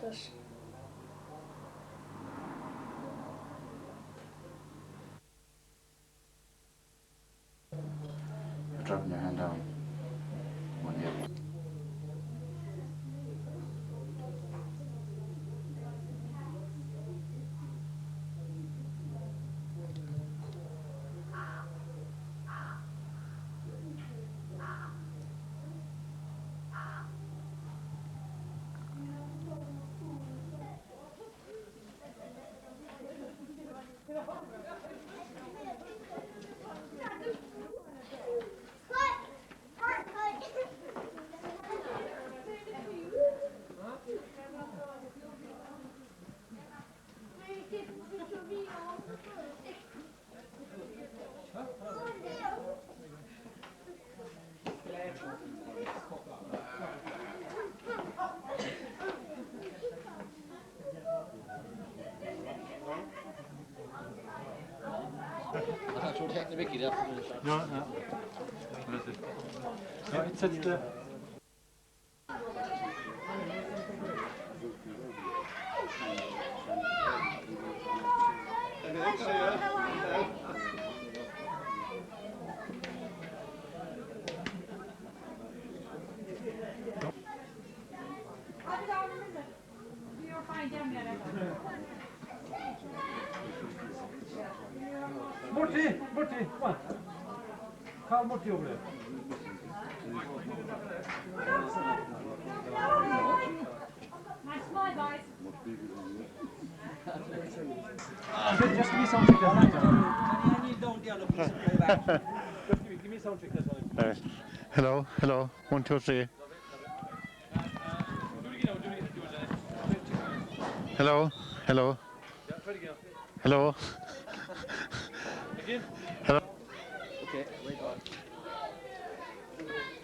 this. You're dropping your hand down. 1-0. I thought you were taking the Mickey there for a minute. No, no. What is it? No, it's the... Murti, come on. Call Murti over there. Nice smile, guys. Just give me some trick that Give me some trick that Hello. 1, 2, 3. Hello. Hello. Again? Hello. Okay, wait on.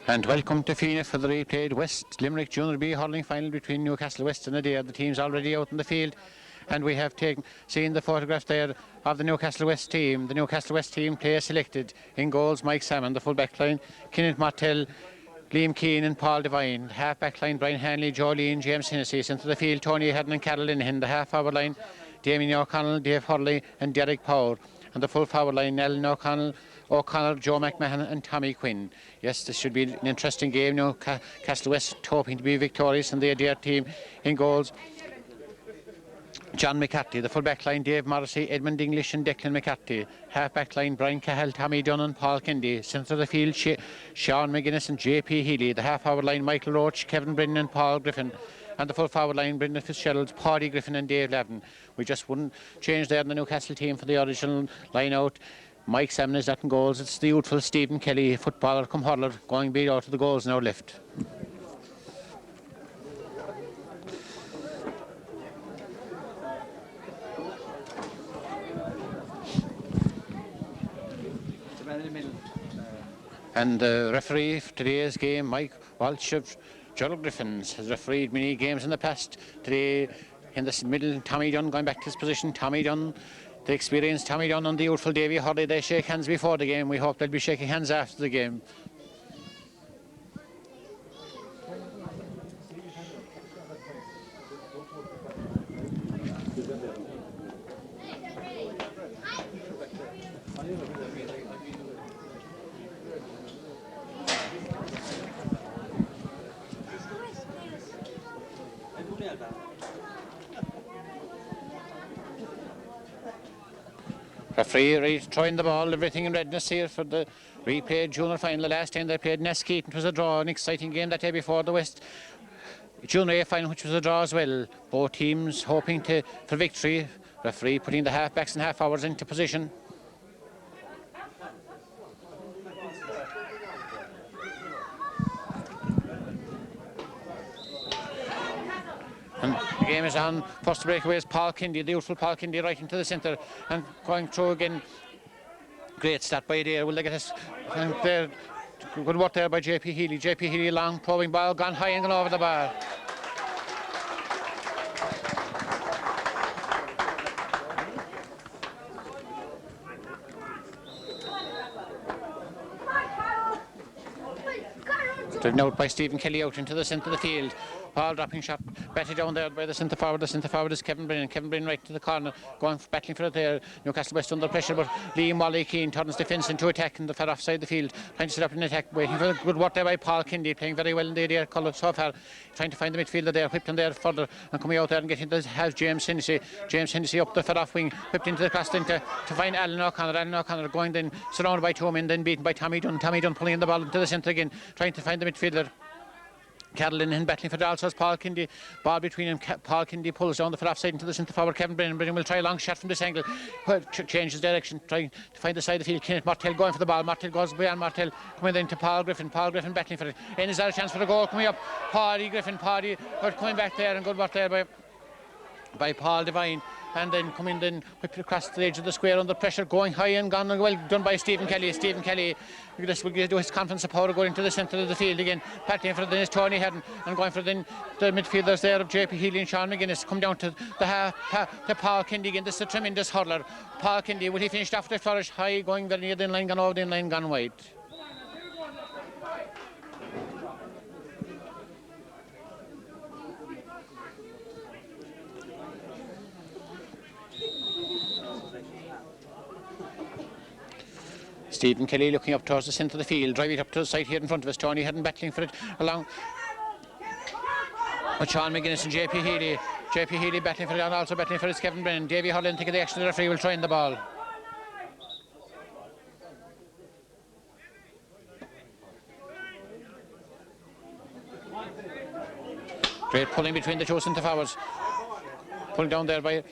And welcome to Feenagh for the replayed West Limerick Junior B hurling final between Newcastlewest and Adare. The team's already out in the field, and we have seen the photograph there of the Newcastlewest team. The Newcastlewest team player selected in goals: Mike Salmon, the full back line, Kenneth Martell, Liam Keane and Paul Devine. Half back line: Brian Hanley, Jolene, James Hennessy. Into the field: Tony Haddon and Carol Linehan. The half forward line: Damien O'Connell, Dave Hurley and Derek Power. And the full forward line: Ellen O'Connell, Joe McMahon and Tommy Quinn. Yes, this should be an interesting game now. Newcastlewest hoping to be victorious, and the Adare team in goals: John McCarthy. The full back line: Dave Morrissey, Edmund English and Declan McCarthy. Half back line: Brian Cahill, Tommy Dunne and Paul Kendi. Centre of the field: Sean McGuinness and JP Healy. The half forward line: Michael Roach, Kevin Brennan and Paul Griffin. And the full forward line: Brendan Fitzgerald, Paddy Griffin and Dave Lavin. We just wouldn't change there in the Newcastle team for the original line out. Mike Salmon is at in goals. It's the youthful Stephen Kelly, footballer come hurler, going big out of the goals now left. And the referee for today's game, Mike Walsh of Gerald Griffins, has refereed many games in the past. Today, in the middle, Tommy Dunne going back to his position. Tommy Dunne, the experienced Tommy Dunne and the youthful Davy Hurley. They shake hands before the game. We hope they'll be shaking hands after the game. Referee throwing the ball, everything in readiness here for the replayed junior final. The last time they played Neskeet, it was a draw, an exciting game that day before the West Junior A final, which was a draw as well. Both teams hoping for victory. Referee putting the half-backs and half-forwards into position. And the game is on. First breakaway is Paul Kendi, the youthful Paul Kendi, right into the centre and going through again. Great start by Adare. Will they get us? And there, good work there by JP Healy. JP Healy, long probing ball, gone high and gone over the bar. Driven out by Stephen Kelly out into the centre of the field. Paul dropping shot batted down there by the centre forward. The centre forward is Kevin Brennan. Kevin Brennan right to the corner, battling for it there. Newcastlewest under pressure, but Liam Wally Keane turns defence into attack in the far offside the field, trying to set up an attack, waiting for a good work there by Paul Kindy, playing very well in the Adare colour so far, trying to find the midfielder there, whipped in there further, and coming out there and getting the has James Hennessy. James Hennessy up the far off wing, whipped into the cross line to find Alan O'Connor. Alan O'Connor going then surrounded by two men, then beaten by Tommy Dunne. Tommy Dunne pulling the ball into the centre again, trying to find the midfielder. Caroline and battling for it also as Paul Kindy. Ball between him. Paul Kindy pulls down the far offside into the centre forward. Kevin Brennan. Brennan will try a long shot from this angle. Changes direction, trying to find the side of the field. Kenneth Martell going for the ball. Martell goes beyond Martell. Coming then to Paul Griffin. Paul Griffin battling for it. And is there a chance for the goal coming up? Paddy Griffin. Paddy coming back there and good work there by Paul Devine. And then coming then whipped across the edge of the square under pressure, going high and gone well done by Stephen Kelly. Stephen Kelly, this will do his confidence of power going to the centre of the field again, battling for the Tony Hedden and going for the midfielders there of JP Healy and Sean McGuinness. Come down to the half to Paul Kindy again. This is a tremendous hurler. Paul Kindy, will he finish off the flourish high, going very near the line, gone over the line, gone wide. Stephen Kelly looking up towards the centre of the field, driving it up to the side here in front of us. Tony Hedden battling for it along with Sean McGuinness and JP Healy. JP Healy battling for it and also battling for it Kevin Brennan. Davy Holland taking the action. The referee will try in the ball. Great pulling between the two centre forwards. Pulling down there by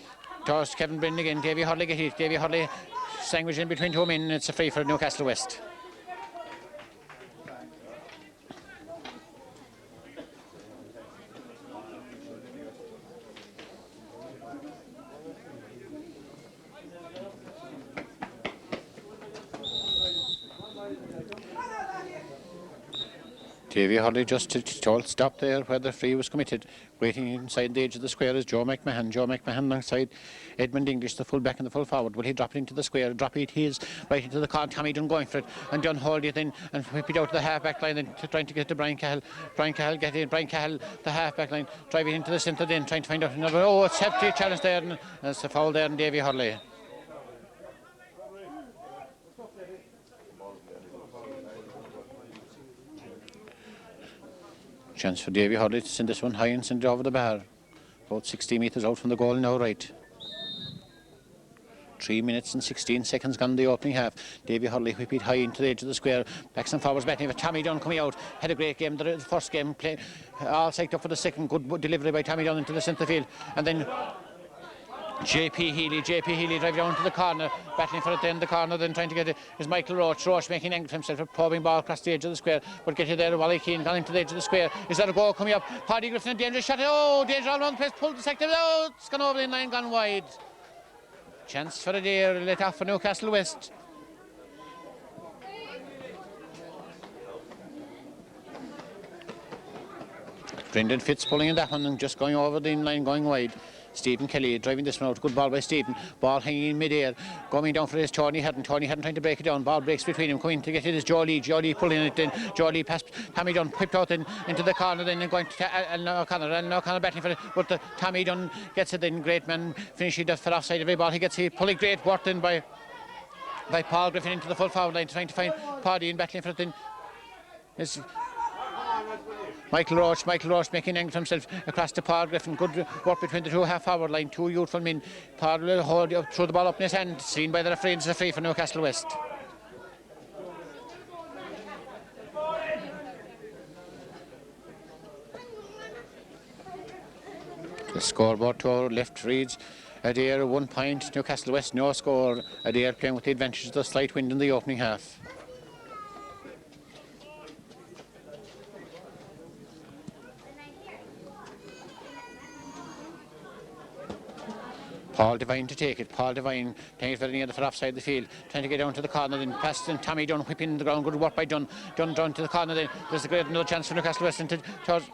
towards Kevin Brennan again. Davy Hurley get hit. Davy Hurley sandwiched in between two men. It's a free for Newcastlewest. Davy Hurley just told stop there where the free was committed. Waiting inside the edge of the square is Joe McMahon. Joe McMahon alongside Edmund English, the full back and the full forward. Will he drop it into the square? Drop it his right into the corner. Tommy Dunne going for it. And Dunne hold it in and whip it out to the half back line and trying to get to Brian Cahill. Brian Cahill get in. Brian Cahill, the half back line, driving into the centre then, trying to find out another. Oh, it's hefty challenge there. And it's a foul there in Davy Hurley. Chance for Davy Hurley to send this one high and send it over the bar. About 60 metres out from the goal now, right. 3 minutes and 16 seconds gone the opening half. Davy Hurley whip it high into the edge of the square. Backs and forwards batting with Tommy Dunne coming out. Had a great game. The first game, all psyched up for the second. Good delivery by Tommy Dunne into the centre field. And then JP Healy drive down to the corner, battling for it then the corner, then trying to get it is Michael Roach. Roach making angle for himself, a probing ball across the edge of the square, but get it there. Wally Keane gone into the edge of the square. Is that a goal coming up? Paddy Griffin, a dangerous shot. Oh, danger all around the place, pulled the sector. Oh, it's gone over the line, gone wide. Chance for Adare, let off for Newcastlewest. Brendan Fitz pulling in that one and just going over the line, going wide. Stephen Kelly driving this one out. Good ball by Stephen. Ball hanging in mid-air. Going down for this Tony Hedden. Tony Hedden trying to break it down. Ball breaks between him. Coming to get it is Joe Lee. Joe Lee pulling it in. Joe Lee past Tommy Dunne. Whipped out into the corner then and going to Alan O'Connor. Alan O'Connor battling for it. But Tommy Dunne gets it in. Great man finishing the far offside every ball. He gets it. Pulling great work in by Paul Griffin into the full forward line. Trying to find Paddy and battling for it then. It's Michael Roach making angle for himself across to Paul Griffin. Good work between the two half forward line. Two youthful men. Paul will hold throw the ball up in his hand. Seen by the referee. It's a free for Newcastlewest. The scoreboard to our left reads Adare 1 point, Newcastlewest no score. Adare playing with the advantage of the slight wind in the opening half. Paul Devine to take it. Paul Devine taking it very near the far offside of the field, trying to get down to the corner, then past and Tommy Dunne whipping the ground. Good work by Dunne. Dunne down to the corner then. There's a great another chance for Newcastlewest towards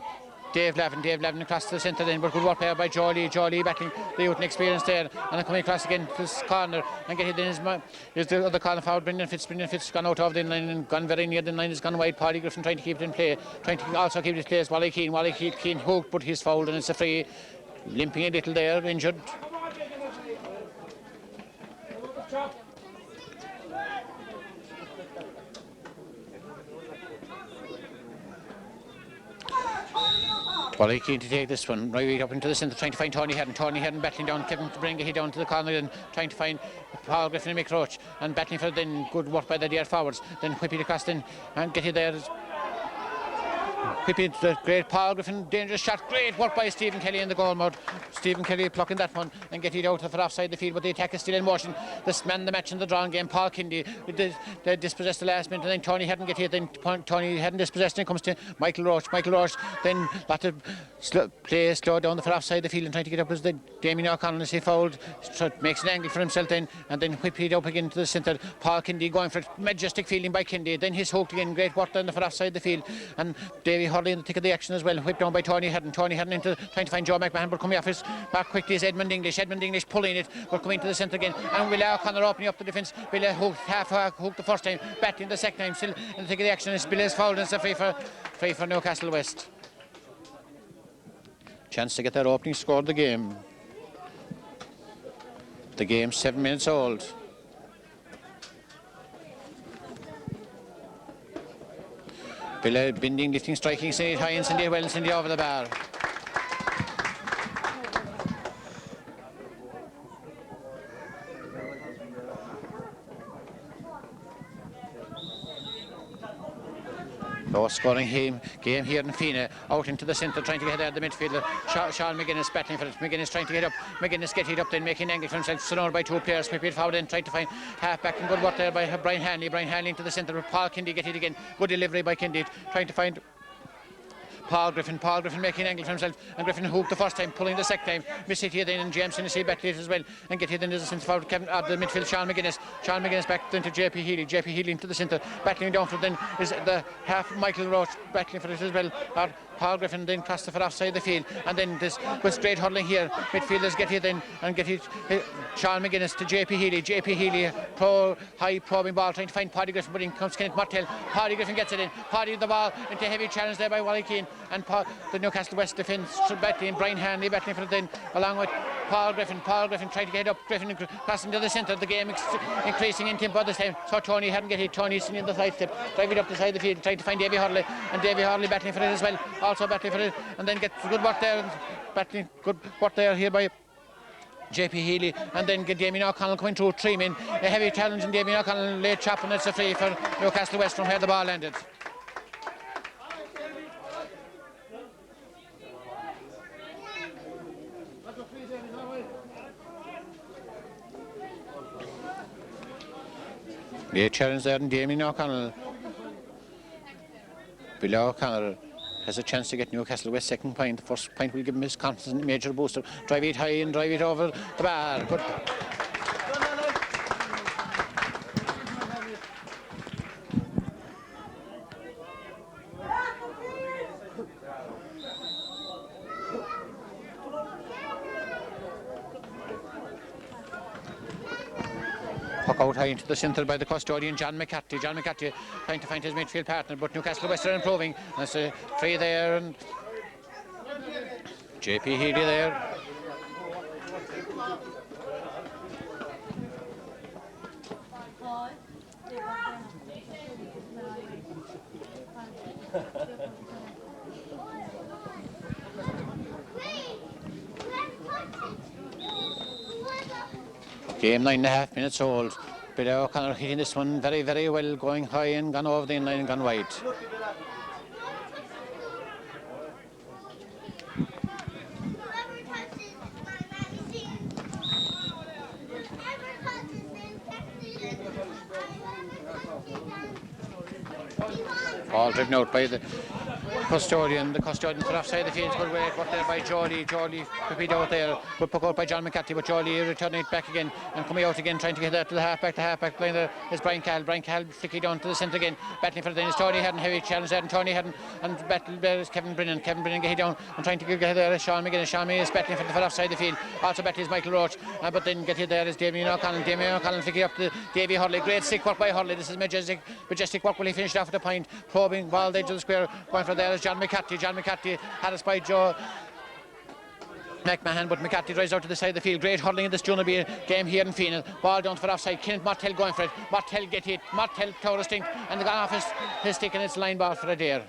Dave Lavin across to the centre then, but good work there by Jolie battling the youth and experience there, and then coming across again to this corner and get it in is the other corner forward. Brendan Fitz gone out of the line and gone very near the line, has gone wide. Paddy Griffin trying to keep it in play, trying to also keep it in place. Wally Keane hooked, but he's fouled and it's a free, limping a little there, injured. Wally Keane to take this one right up into the centre, trying to find Tony Heron battling down Kevin to bring it down to the corner, and trying to find Paul Griffin and Mick Roach, and battling for it. Then good work by the Adare forwards, then whip it across then and get it there. Whip it, great Paul Griffin, dangerous shot, great work by Stephen Kelly in the goal mouth. Stephen Kelly plucking that one and get it out for offside the field, but the attack is still in motion. This man the match in the drawing game, Paul Kindy, they dispossessed the last minute, and then Tony hadn't get hit, then Tony hadn't dispossessed, and it comes to Michael Roach, then lot of play slow down for offside the field and trying to get up as the Damien O'Connell as he fouled, makes an angle for himself then, and then whip it up again to the centre. Paul Kindy going for it, majestic fielding by Kindy, then he's hooked again, great work down for offside the field, and Davy Hurley in the thick of the action as well, whipped down by Tony Heron into trying to find Joe McMahon, but coming off his back quickly is Edmund English pulling it, but coming to the centre again, and Willie O'Connor opening up the defence. Billy hooked the first time, battling the second time, still in the thick of the action. Billy is fouled and it's a free for Newcastlewest. Chance to get their opening score of the game. The game's 7 minutes old. Billy bending, lifting, striking, sending it high and sending it well and sending it over the bar. Low scoring game here in Feenagh, out into the centre, trying to get there, the midfielder Sean McGuinness battling for it. McGuinness trying to get up, McGuinness get it up, then making an angle for himself, surrounded by two players. Whip it forward and trying to find half back, and good work there by Brian Hanley into the centre, with Paul Kindy get it again, good delivery by Kindy, trying to find Paul Griffin making an angle for himself, and Griffin hooked the first time, pulling the second time, miss it here then, and James Hennessy back to it as well, and get it into the centre forward, Kevin the midfield, Sean McGuinness back into JP Healy into the centre, battling down for it, then is the half Michael Roach battling for it as well, Paul Griffin then crossed for offside the field, and then this was great hurling here, midfielders get it then, and get it, Sean McGuinness to JP Healy, high probing ball, trying to find Paddy Griffin, but in comes Kenneth Martell, Paddy Griffin gets it in, Paddy the ball into heavy challenge there by Wally Keane, and the Newcastlewest defence battling, Brian Hanley battling for it then, along with Paul Griffin trying to get up, Griffin crossing to the centre, the game increasing in tempo this time, so Tony hadn't get hit, Tony's in the side step, driving up the side of the field, trying to find Davy Hurley, and Davy Hurley battling for it as well, also battling for it, and then gets good work there, here by JP Healy, and then get Damien O'Connell coming through, 3 men, a heavy challenge, and Damien O'Connell late chop, and it's a free for Newcastlewest from where the ball landed. Late challenge there, and Damien O'Connell. Billy O'Connor has a chance to get Newcastlewest second point. The first point will give him his confidence, major booster. Drive it high and drive it over the bar. Good. Puck out high into the centre by the custodian, John McCarthy trying to find his midfield partner, but Newcastlewest are improving. That's a free there, and JP Healy there. Game 9.5 minutes old. Billy O'Connor hitting this one very, very well, going high and gone over the inline and gone wide. All driven out by the custodian for offside the field. Good work there by Jolie could out there. Good puck out by John McCarthy, but Jolie returning it back again and coming out again, trying to get that to the halfback line there is Brian Cal flicking down to the centre again, battling for the then is Tony Hadden, heavy challenge there, and Tony Hadden, and battle there is Kevin Brennan getting down and trying to get there is Sean McGuinness is battling for offside the field, also battling is Michael Roach, but then get hit there is Damien O'Connell flicking up to Davy Hurley. Great stick work by Hurley. This is majestic work. Will he finish off at the point, probing ball edge of the square, going for there is John McCarthy had us by Joe McMahon, but McCarthy drives out to the side of the field. Great hurling in this junior game here in Feenagh. Ball down for offside. Kenneth Martell going for it. Martell get hit. Martell tore a stink and gone off his stick, and it's line ball for Adare.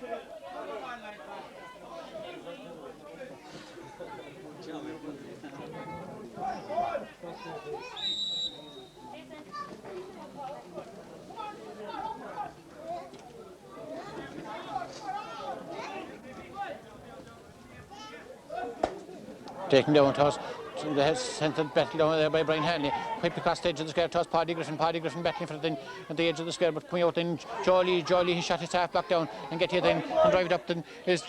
Taken down toss, the centre battle down there by Brian Hanley, whipped across the edge of the square, toss Paddy Griffin battling for it at the edge of the square, but coming out then Jolie, he shot his half back down and get here then and drive it up then is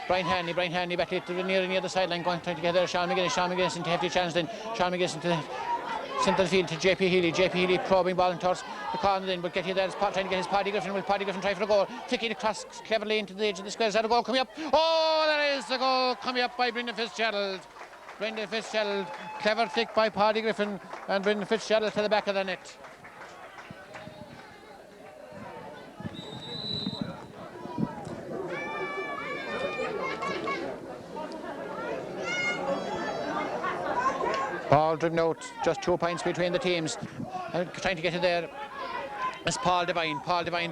Brian Hanley battling to the near the sideline, trying to get there. Sean McGuinness into hefty challenge then, Sean McGuinness into the centre of the field to JP Healy probing ball and towards the corner then, but get here there is trying to get his Paddy Griffin, will Paddy Griffin try for a goal, flicking across cleverly into the edge of the square. Is that a goal coming up? Oh, there is the goal coming up by Brendan Fitzgerald, clever flick by Paddy Griffin, and Brendan Fitzgerald to the back of the net. Ball driven out, just 2 points between the teams, trying to get it there. It's Paul Devine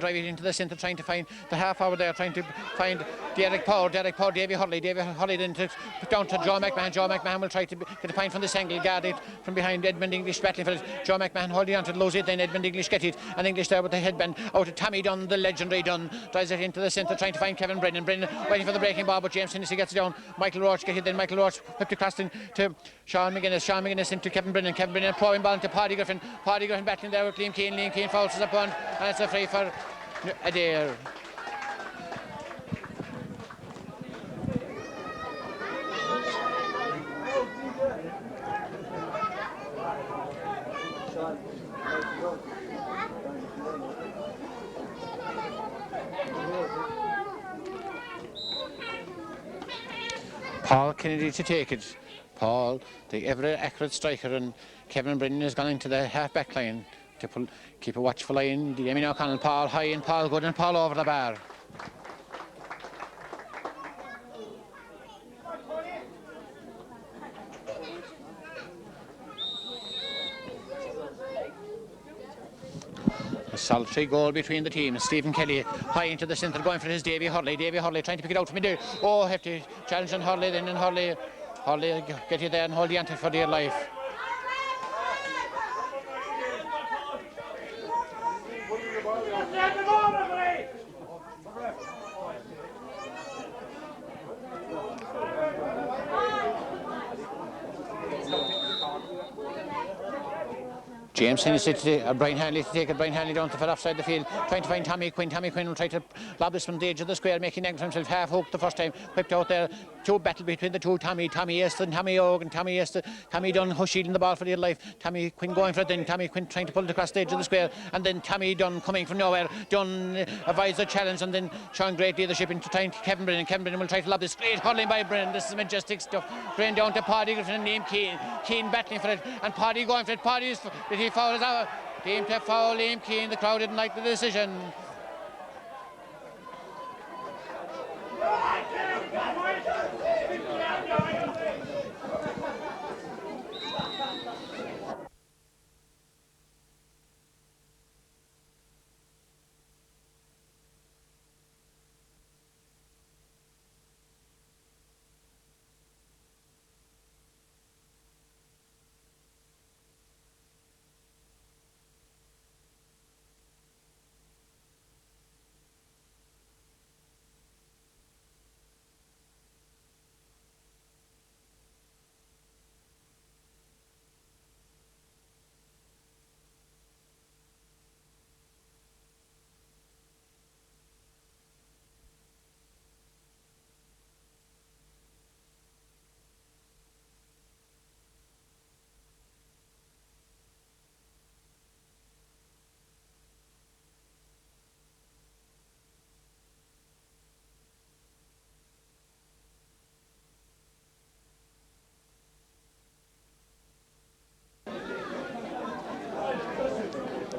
driving into the centre, trying to find the half hour there, trying to find Derek Power, Davy Hurley then down to Joe McMahon will try to get a point from this angle, guard it from behind Edmund English battling for it. Joe McMahon holding on to the lose it, then Edmund English get it, and English there with the headband out to Tommy Dunne, the legendary Dunne, drives it into the centre, trying to find Kevin Brennan waiting for the breaking ball, but James Hennessy gets it down. Michael Roach get it, then Michael Roach whipped across to Sean McGuinness into Kevin Brennan throwing ball into Paddy Griffin battling there with Liam Keane fouls us upon, and it's a free for Adare. Paul Kennedy to take it. Paul, the ever accurate striker, and Kevin Brennan has gone into the half back line to keep a watchful eye on Damien O'Connell. Paul high and Paul good, and Paul over the bar. A solitary goal between the teams. Stephen Kelly high into the centre, going for his Davy Hurley trying to pick it out from middle. Oh, hefty challenge on Hurley then, and Hurley get you there and hold the ante for dear life. James Hennessy to Brian Hanley to take it. Brian Hanley down to the offside the field, trying to find Tommy Quinn. Tommy Quinn will try to lob this from the edge of the square, making it for himself half hooked the first time, whipped out there. Two battle between the two, Tommy Eston, Tommy Ogan, Tommy Eston, Tommy Dunne shielding the ball for dear life. Tommy Quinn going for it, then Tommy Quinn trying to pull it across the edge of the square, and then Tommy Dunne coming from nowhere. Dunne avoids the challenge, and then showing great leadership into trying to Kevin Brennan will try to lob this. Great hurling by Brennan. This is majestic stuff. Brennan down to Paddy Griffin and Liam Keane battling for it, and Paddy going for it. Did he foul us out? Team to foul Liam Keane. The crowd didn't like the decision.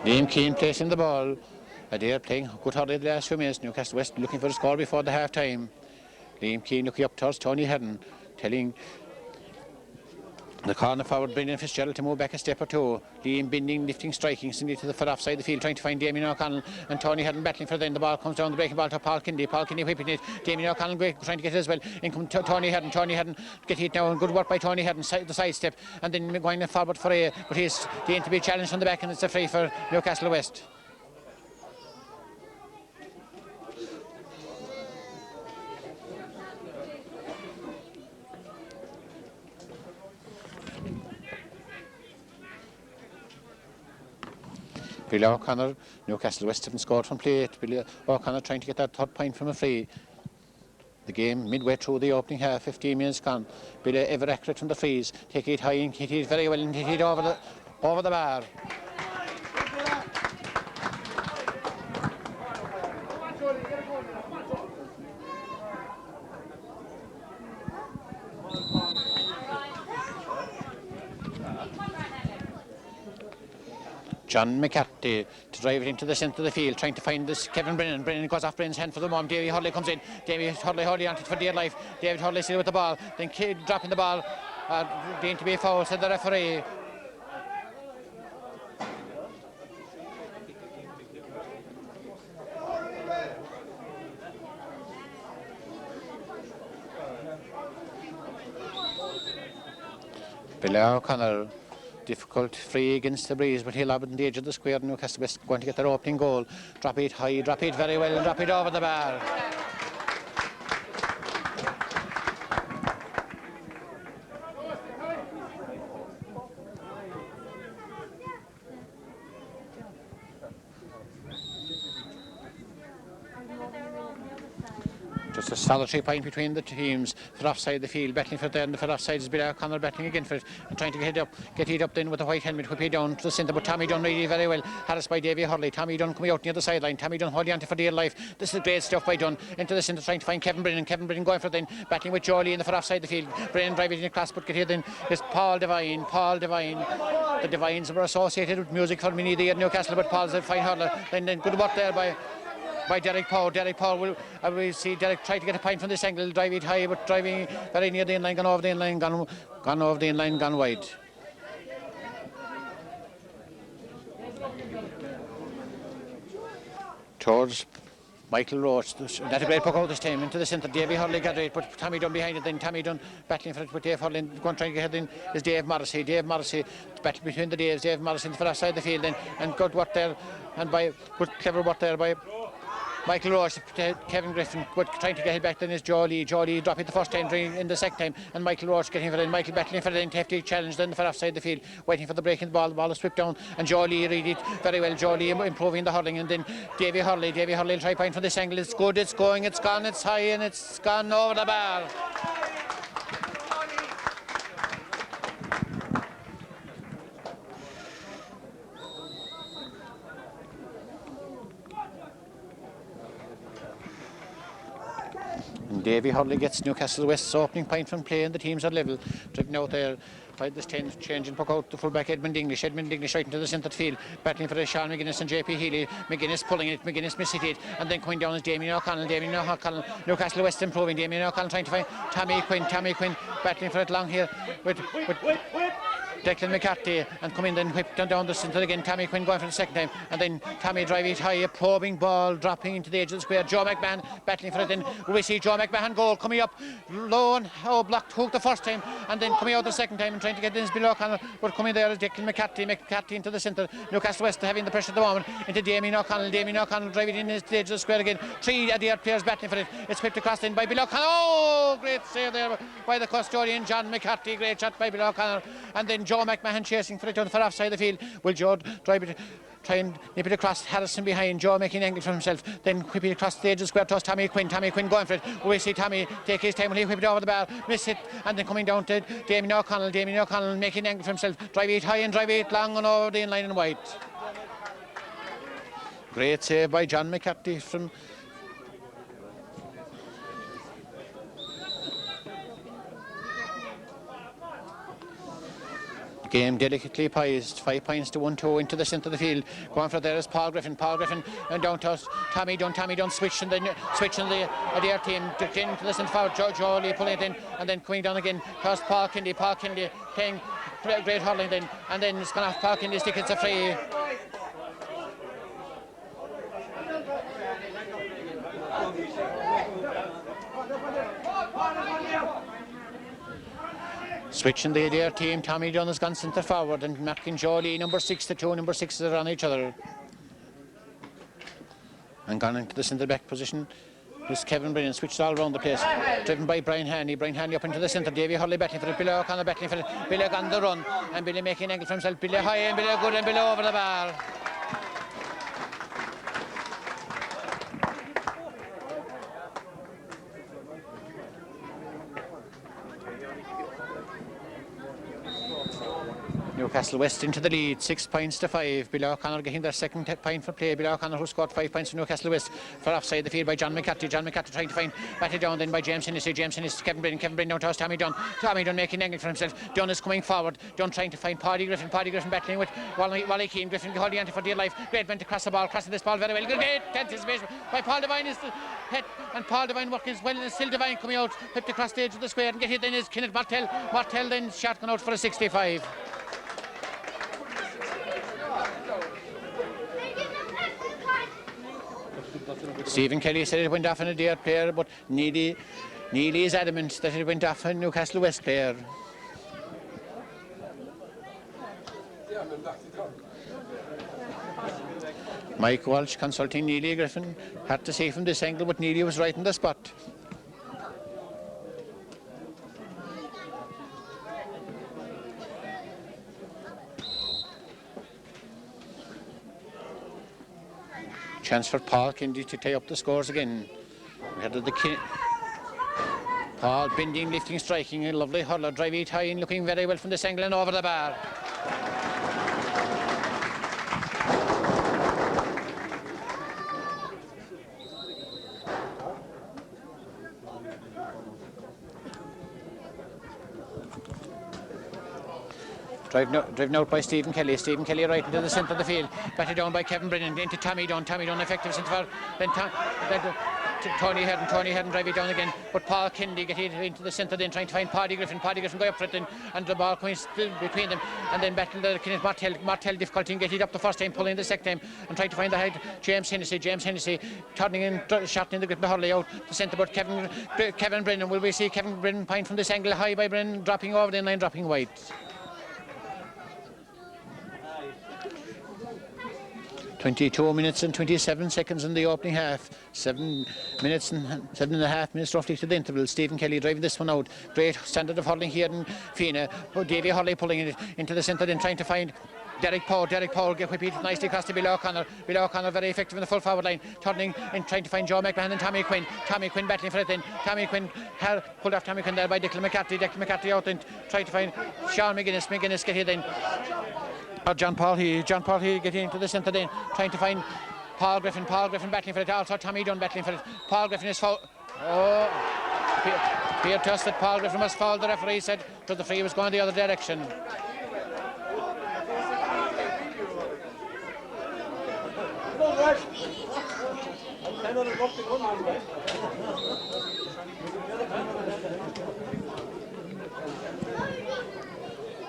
Liam Keane placing the ball. Adare playing good hurling the last few minutes. Newcastlewest looking for a score before the half time. Liam Keane looking up towards Tony Heron, telling the corner forward Brendan Fitzgerald to move back a step or two. Liam bending, lifting, striking, sending to the far offside the field, trying to find Damien O'Connell, and Tony Heron battling for then. The ball comes down, the breaking ball to Paul Kennedy. Paul Kennedy whipping it. Damien O'Connell trying to get it as well. In comes Tony Heron. Tony Heron get hit now, and good work by Tony Heron. The side step, and then going forward for a, but he's going to be challenged on the back, and it's a free for Newcastlewest. Billy O'Connor, Newcastlewest haven't scored from play. Billy O'Connor trying to get that third point from a free. The game midway through the opening half, 15 minutes gone. Billy ever accurate from the frees. Take it high and hit it very well and hit it over the bar. John McCarthy to drive it into the centre of the field, trying to find this Kevin Brennan. Brennan goes off Brennan's hand for the moment. David Hurley comes in. David Hurley holding on to it for dear life. David Hurley still with the ball. Then dropping the ball. Going to be a foul, said the referee. Billy O'Connor. Difficult free against the breeze, but he'll have it on the edge of the square. Newcastlewest going to get their opening goal. Drop it high, drop it very well, drop it over the bar. Just a solitary point between the teams for offside the field, battling for it there, and for offside is Billy O'Connor battling again for it and trying to get it up then with the white helmet, whip it down to the centre, but Tommy Dunne really very well, harassed by Davy Hurley. Tommy Dunne coming out near the sideline, Tommy Dunne holding on to for dear life. This is great stuff by Dunne, into the centre trying to find Kevin Brennan going for it then, battling with Jolie in the for offside the field. Brennan driving in across, but get here then is Paul Devine. The Devines were associated with music for many of the year Newcastle, but Paul's a fine hurler. Then good work there by Derek Paul. Derek Paul will see Derek try to get a point from this angle, drive it high, but driving very near the inline, gone over the inline, gone over the inline, gone wide. Towards Michael Roach, not a great puck out this time into the centre. Davy Hurley got it, but Tommy Dunne behind it. Then Tommy Dunne battling for it with Dave Hurley. Going trying to get in is Dave Morrissey. Dave Morrissey battling between the Daves. Dave Morrissey for that side of the field then, and good work there, and by good clever work there by Michael Roach. Kevin Griffin trying to get it back then is Jolie drop it the first time in the second time, and Michael Roach getting for it. Michael battling for it, hefty challenge then for offside the field, waiting for the breaking the ball is swept down, and Jolie read it very well. Jolie improving the hurling, and then Davy Hurley will try point from this angle. It's good, it's going, it's gone, it's high, and it's gone over the bar. Davy Hurley gets Newcastlewest's opening point from play, and the teams are level. Driven out there by this change in puck out the fullback Edmund English right into the centre field, battling for Sean McGuinness and JP Healy. McGuinness pulling it, McGuinness missing it, and then coming down is Damien O'Connell. Newcastlewest improving. Damien O'Connell trying to find Tommy Quinn battling for it long here with Declan McCarthy, and coming then whipped down the centre again. Tommy Quinn going for the second time, and then Tommy driving it high, a probing ball dropping into the edge of the square. Joe McMahon battling for it. Then we see Joe McMahon goal coming up low and blocked hook the first time, and then coming out the second time and trying to get this below O'Connell, but coming there is Declan McCarthy into the centre. Newcastlewest having the pressure at the moment into Damien O'Connell driving in the edge of the square again. 3 Adare players battling for it. It's whipped across in by Bill O'Connell. Oh, great save there by the custodian John McCarthy. Great shot by Bill O'Connell, and then Joe McMahon chasing for it on the far offside the field. Will Joe drive it, try and nip it across Harrison behind. Joe making an angle for himself, then whip it across the edge of the square towards Tommy Quinn going for it. We see Tommy take his time when he whip it over the bar, miss it, and then coming down to Damien O'Connell making an angle for himself, drive it high and drive it long and over the inline and wide. Great save by John McCarthy from Game delicately poised, 5 points to 1-2 into the centre of the field. Going for there is Paul Griffin, and down to Tommy Dunne switching the Adare team into the centre forward. Joe Lee pulling it in, and then coming down again. First Paul Kindy playing great hurling then, and then it's gone off Paul Kindy's stick. It's a free. Switching the Adare team, Tommy Dunne has gone centre forward and marking Jolie, number 6 to 2, number 6 are on each other. And gone into the centre back position. This Kevin Brennan switched all around the place, driven by Brian Hanley up into the centre. Davy Hurley battling for it, Billy O'Connor battling for it, Billy on the run, and Billy making an angle for himself, Billy high and Billy good and Billy over the bar. Newcastlewest into the lead, 6 points to 5. Billy O'Connor getting their second point for play. Billy O'Connor, who scored 5 points for Newcastlewest, for offside the field by John McCarthy. John McCarthy trying to find batted down then by James Hennessy. Kevin Brennan down towards Tommy Dunne. Tommy Dunne making an angle for himself. Dunne is coming forward. Dunne trying to find Paddy Griffin battling with Wally Keane. Griffin holding on for dear life. Great went to cross the ball, crossing this ball very well. Great anticipation by Paul Devine is the head, and Paul Devine working as well, and still Devine coming out, whipped across the edge of the square and get hit. Then is Kenneth Martell then shot gone out for a 65. Stephen Kelly said it went off an Adare player, but Neely is adamant that it went off a Newcastlewest player. Mike Walsh consulting Neely Griffin. Had to see from this angle, but Neely was right in the spot. Chance for Paul Kindy to tie up the scores again. We had the Paul bending, lifting, striking, a lovely hurler, drive it high and looking very well from this angle and over the bar. Driven out by Stephen Kelly. Stephen Kelly right into the centre of the field. Batted down by Kevin Brennan into Tommy Dunne. Effective centre forward. Then Tony Hearn drive it down again. But Paul Kindy get it into the centre then trying to find Paddy Griffin go up for it then, and the ball coming still between them. And then battle the Kenneth Martell difficulty in getting it up the first time, pulling the second time and trying to find the head. James Hennessy turning in, shot in the grip of Hurley out the centre. But Kevin Brennan, will we see Kevin Brennan point from this angle high by Brennan, dropping over the line, dropping wide. 22 minutes and 27 seconds in the opening half. 7 minutes and 7.5 minutes roughly to the interval. Stephen Kelly driving this one out. Great standard of hurling here in Feenagh. Davy Hurley pulling it into the centre then trying to find Derek Paul get whipped nicely across to Billy O'Connor. Billy O'Connor very effective in the full forward line, turning and trying to find Joe McMahon and Tommy Quinn. Tommy Quinn battling for it then. Tommy Quinn pulled off Tommy Quinn there by Declan McCarthy out and trying to find Sean McGuinness get here then. John Paul He getting into the centre then, trying to find Paul Griffin battling for it. Also Tommy Dunne battling for it. Paul Griffin is foul. Appeared to us that Paul Griffin was fouled. The referee said that the free was going the other direction.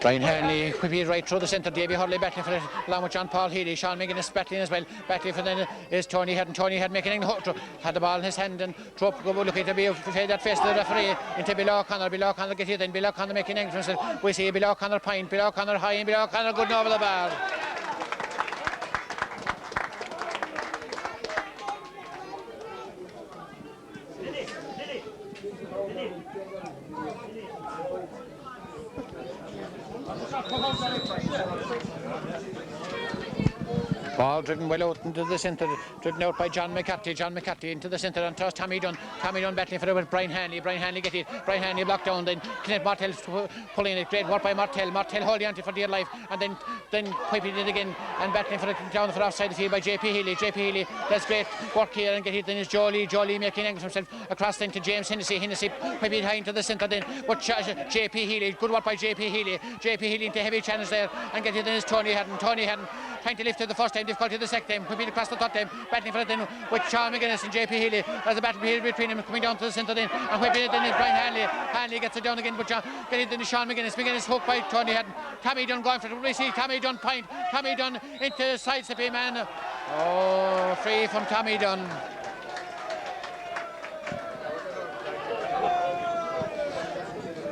Brian Hanley whipping right through the centre. Davy Hurley battling for it along with John Paul Healy. Sean McGuinness battling as well. Battling for then is Tony Head making a hook. Had the ball in his hand and looking to be fade that face to the referee into Bill O'Connor. Bill O'Connor get here then. Bill O'Connor making an entrance. We see Bill O'Connor point. Bill O'Connor high and Bill O'Connor good and over the bar. Ball driven well out into the centre, driven out by John McCarthy. John McCarthy into the centre and toss Tommy Dunne. Tommy Dunne battling for it with Brian Hanley. Brian Hanley get it. Brian Hanley blocked down. Then Clint Martell pulling it. Great work by Martell. Martell holding on to it for dear life. And then piping it again and battling for it down for offside the field by JP Healy. JP Healy does great work here and get it. Then is Jolie making angles himself across then to James Hennessy. Hennessy piping it high into the centre then. But JP Healy, good work by JP Healy. JP Healy into heavy challenge there and get it. Then is Tony Hadden trying to lift it the first time, difficulty the second time, could be across the third time, battling for it then with Sean McGuinness and JP Healy. There's a battle here between them coming down to the centre then, and whipping it then is Brian Hanley. Hanley gets it down again, but get it then is Sean McGuinness. McGuinness hooked by Tony Hadden. Tommy Dunne going for it. We see Tommy Dunne point. Tommy Dunne into sidestep him and free from Tommy Dunne.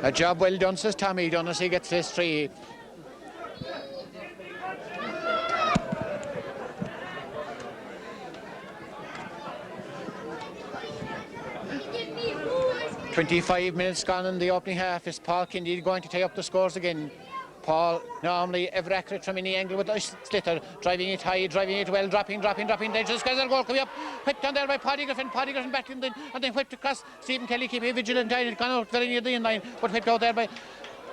A job well done, says Tommy Dunne, as he gets this free. "25 minutes gone in the opening half. Is Paul Kindy going to tie up the scores again? Paul, normally ever accurate from any angle with the slitter, driving it high, driving it well, dropping, dangerous. There's goal coming up, whipped down there by Paddy Griffin back in and then whipped across. Stephen Kelly keeping vigilant, and gone out very near the in-line, but whipped out there by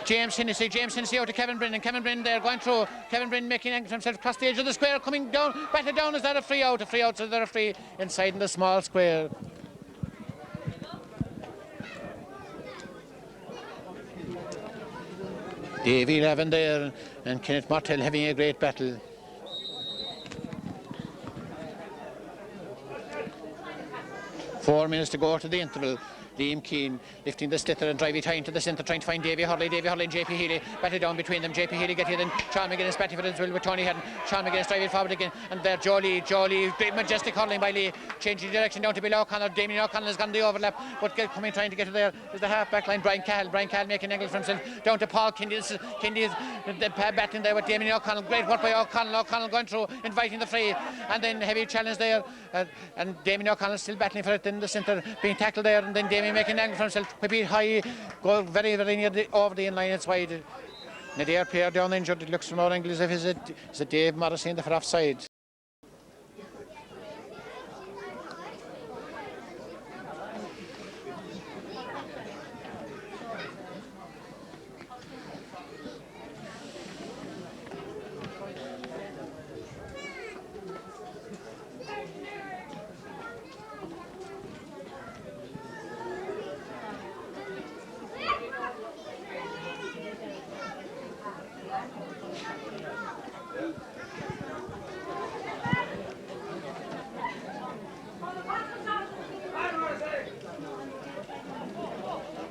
James Hennessy out to Kevin Brennan there going through. Kevin Brennan making angles himself across the edge of the square, coming down, batted down. Is that a free out? So they're a free inside in the small square. Davy Lavin there and Kenneth Martell having a great battle. Four minutes to go to the interval. Liam Keane lifting the sliotar and drive it high into the centre, trying to find Davy Hurley and JP Healy batted down between them. JP Healy get here, then Sean McGuinness batting for it as well with Tony Hadden. Sean McGuinness drive it forward again, and there Jolie, great majestic hurling by Lee, changing direction down to Bill O'Connell. Damien O'Connell has gone the overlap, but trying to get to there is the half back line. Brian Cahill making angles for himself down to Paul Kindy. Kindy is batting there with Damien O'Connell. Great work by O'Connell going through, inviting the free, and then heavy challenge there, and Damien O'Connell still battling for it in the centre, being tackled there, and then Damien making an angle for himself, maybe high, go very near over the in-line. It's wide. Nadir Pierre down injured. It looks from our angle as if is it Dave Morrissey in the for offside.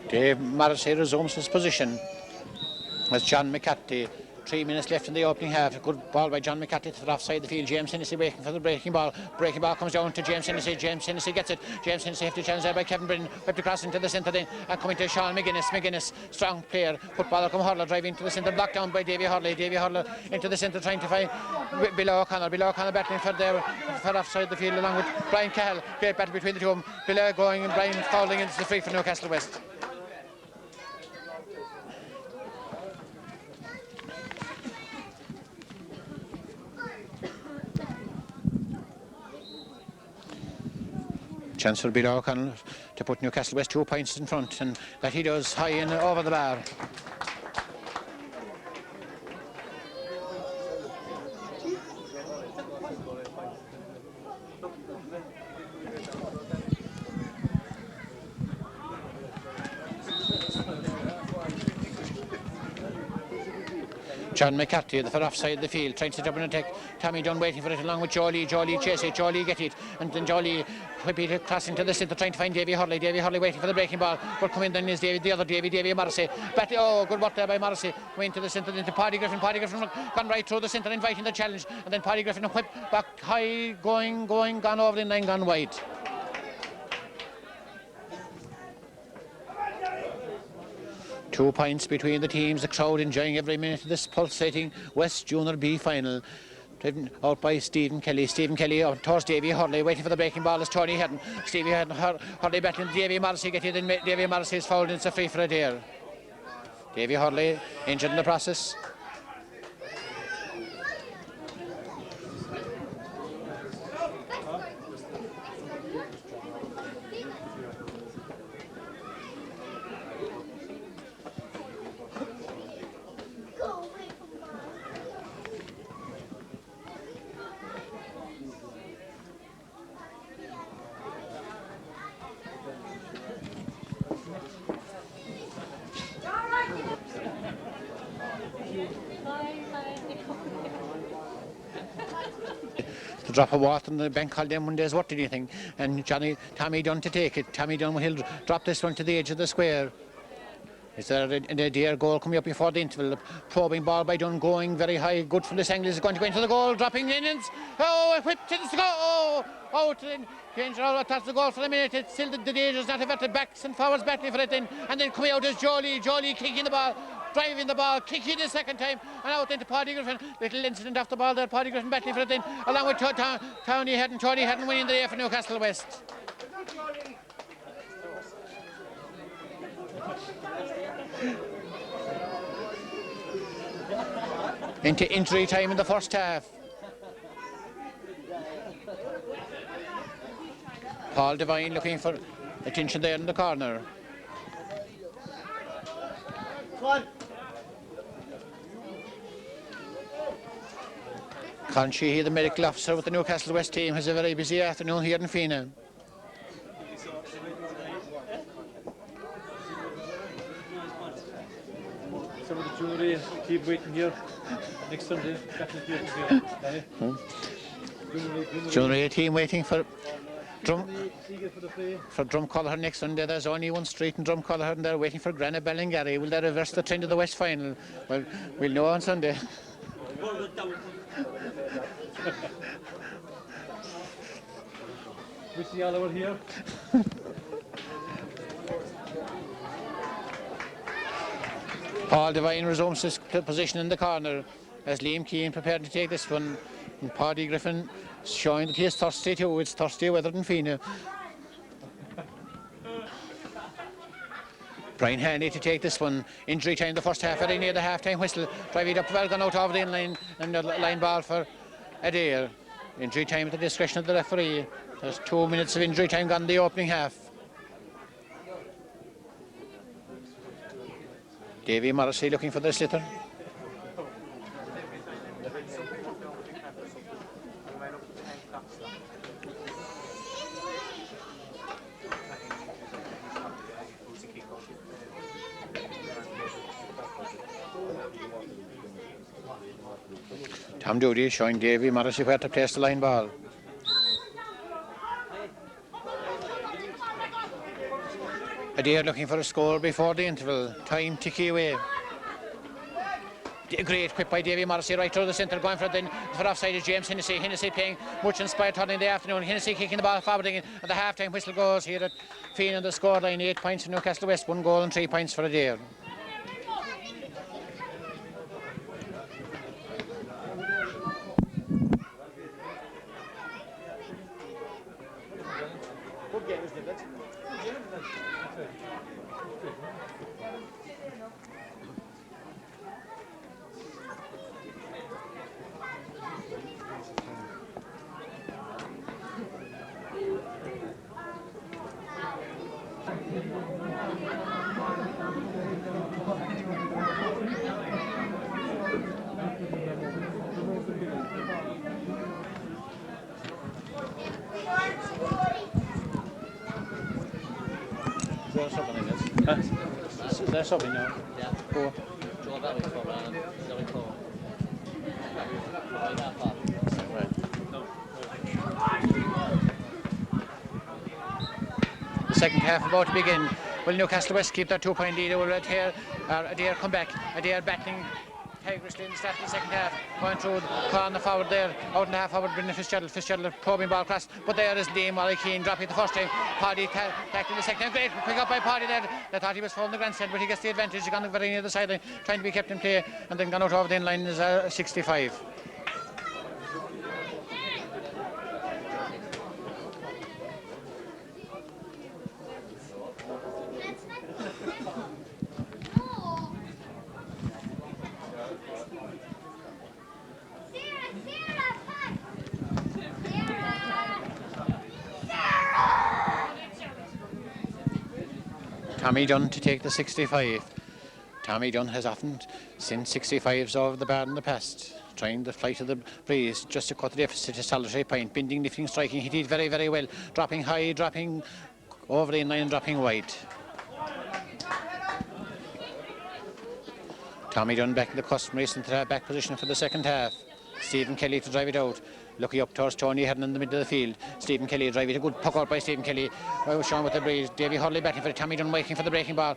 Dave Morrissey resumes his position as John McCarthy. 3 minutes left in the opening half. A good ball by John McCarthy to the offside the field. James Hennessy waiting for the breaking ball. Breaking ball comes down to James Hennessy. James Hennessy gets it. James Hennessy have to challenge there by Kevin Brennan. Whipped across into the centre then and coming to Sean McGuinness. McGuinness, strong player. Footballer come Hurler driving to the centre. Blocked down by Davy Hurley. Davy Hurley into the centre trying to find Bill O'Connell. Bill O'Connell battling for offside the field along with Brian Cahill. Great battle between the two of them. Bill going and Brian fouling into the free for Newcastlewest. Chance for Bill O'Connell to put Newcastlewest 2 points in front, and that he does high and over the bar. John McCarthy, the far offside the field, trying to double and attack. Tommy Dunne waiting for it along with Jolie. Jolie chase it. Jolie get it, and then Jolie whipping it across into the centre, trying to find Davy Hurley. Davy Hurley waiting for the breaking ball, but coming then is the other Davy Morrissey. Good work there by Morrissey. Going to the centre into Paddy Griffin. Paddy Griffin gone right through the centre, inviting the challenge, and then Paddy Griffin whip back high, gone over the line, gone wide. Two points between the teams, the crowd enjoying every minute of this pulsating West Junior B final. Driven out by Stephen Kelly. Stephen Kelly out towards Davy Hurley, waiting for the breaking ball as Tony Hadden. Stevie Hadden, Hurley battling Davy Morrissey, get it in. Davy Morrissey is fouled, and it's a free for Adare. Davy Hurley injured in the process. to drop a water on the bank holiday on Monday's worth anything. And Tommy Dunne to take it. Tommy Dunne will drop this one to the edge of the square. Is there an Adare goal coming up before the interval? Probing ball by Dunne, going very high. Good from this angle. Is going to go into the goal. Dropping in. Oh, a whip to the goal. Oh, out. Danger all that's the goal for the minute. It's still the danger's not averted. Backs and forwards battling for it then. And then coming out is Jolie kicking the ball. Driving the ball, kicking the second time, and out into Paddy Griffin. Little incident off the ball there. Paddy Griffin battling for it then, along with Tony Hadden winning the day for Newcastlewest. Into injury time in the first half. Paul Devine looking for attention there in the corner. Con Sheehy, the medical officer with the Newcastlewest team, has a very busy afternoon here in Feenagh. Some of the jewellery keep waiting here next Sunday. Jewellery team waiting for Drumcollar next Sunday. There's only one street in Drumcollar and they're waiting for Granna Ballingarry. Will they reverse the trend of the West final? Well, we'll know on Sunday. We see all over here. Paul Devine resumes his position in the corner as Liam Keane prepared to take this one. And Paddy Griffin showing that he is thirsty too. It's thirsty weather in Feenagh. Brian Hanley to take this one. Injury time the first half, very near the half-time whistle. Driving up well, gone out over the inline and the line ball for Adare. Injury time at the discretion of the referee. There's 2 minutes of injury time gone in the opening half. Davy Morrissey looking for the sliotar. Tom Doody showing Davy Morrissey where to place the line ball. Adare looking for a score before the interval. Time ticking away. A great quick by Davy Morrissey right through the centre, going for it then for offside is James Hennessy. Hennessy playing much inspired hurling in the afternoon. Hennessy kicking the ball forward and the half-time whistle goes here at Feenagh. The scoreline 8 points for Newcastlewest, 1 goal and 3 points for Adare. Good game, isn't it? Is there something now? Yeah. Go. Joe Valley for Valley for. The second half about to begin. Will Newcastlewest keep their 2-point lead? Will Adare come back? Adare battling vigorously in the start of the second half. Going through on the forward there. Out in the half forward, Brendan Fitzgerald. Fitzgerald probing ball across. But there is Liam Keane dropping the first time. Paddy tackling the second time. Great pick up by Paddy there. They thought he was falling the grandstand, but he gets the advantage. He gone very near the sideline, trying to be kept in play, and then gone out over the inline is 65. Tommy Dunne to take the 65. Tommy Dunne has often sent 65s over the bar in the past, trying the flight of the breeze just to cut the deficit to solitary point, bending, lifting, striking. He did very, very well, dropping high, dropping over the inline and dropping wide. Tommy Dunne back in the customary centre back position for the second half. Stephen Kelly to drive it out. Looking up towards Tony Heron in the middle of the field. Stephen Kelly driving a good puck out by Stephen Kelly. Sean with the breeze. Davy Hurley batting for it. Tommy Dunne waiting for the breaking ball.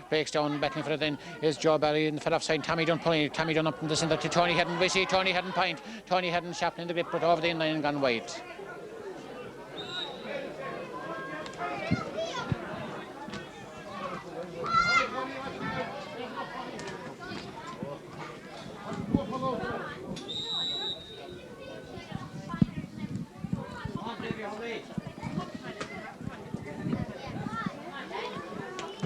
Breaks down, batting for it. Then is Joe Barry in the far offside. Tommy Dunne pulling it. Tommy Dunne up in the centre to Tony Heron. We see Tony Heron point. Tony Heron sharp in the grip, but over the inline and gone wide.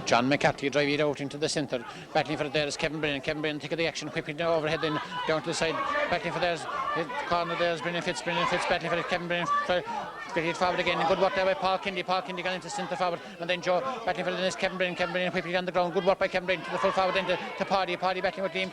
John McCarthy drive it out into the centre. Battling for it there is Kevin Brennan. Kevin Brennan take the action, whipping it overhead, then down to the side. Battling for there's corner there's Brennan Fitz battling for it. Kevin Brennan getting it forward again. Good work there by Paul Kennedy. Paul Kennedy gone into centre forward, and then Joe battling for it. Kevin Brennan whipping it on the ground. Good work by Kevin Brennan to the full forward, then to Paddy battling with Liam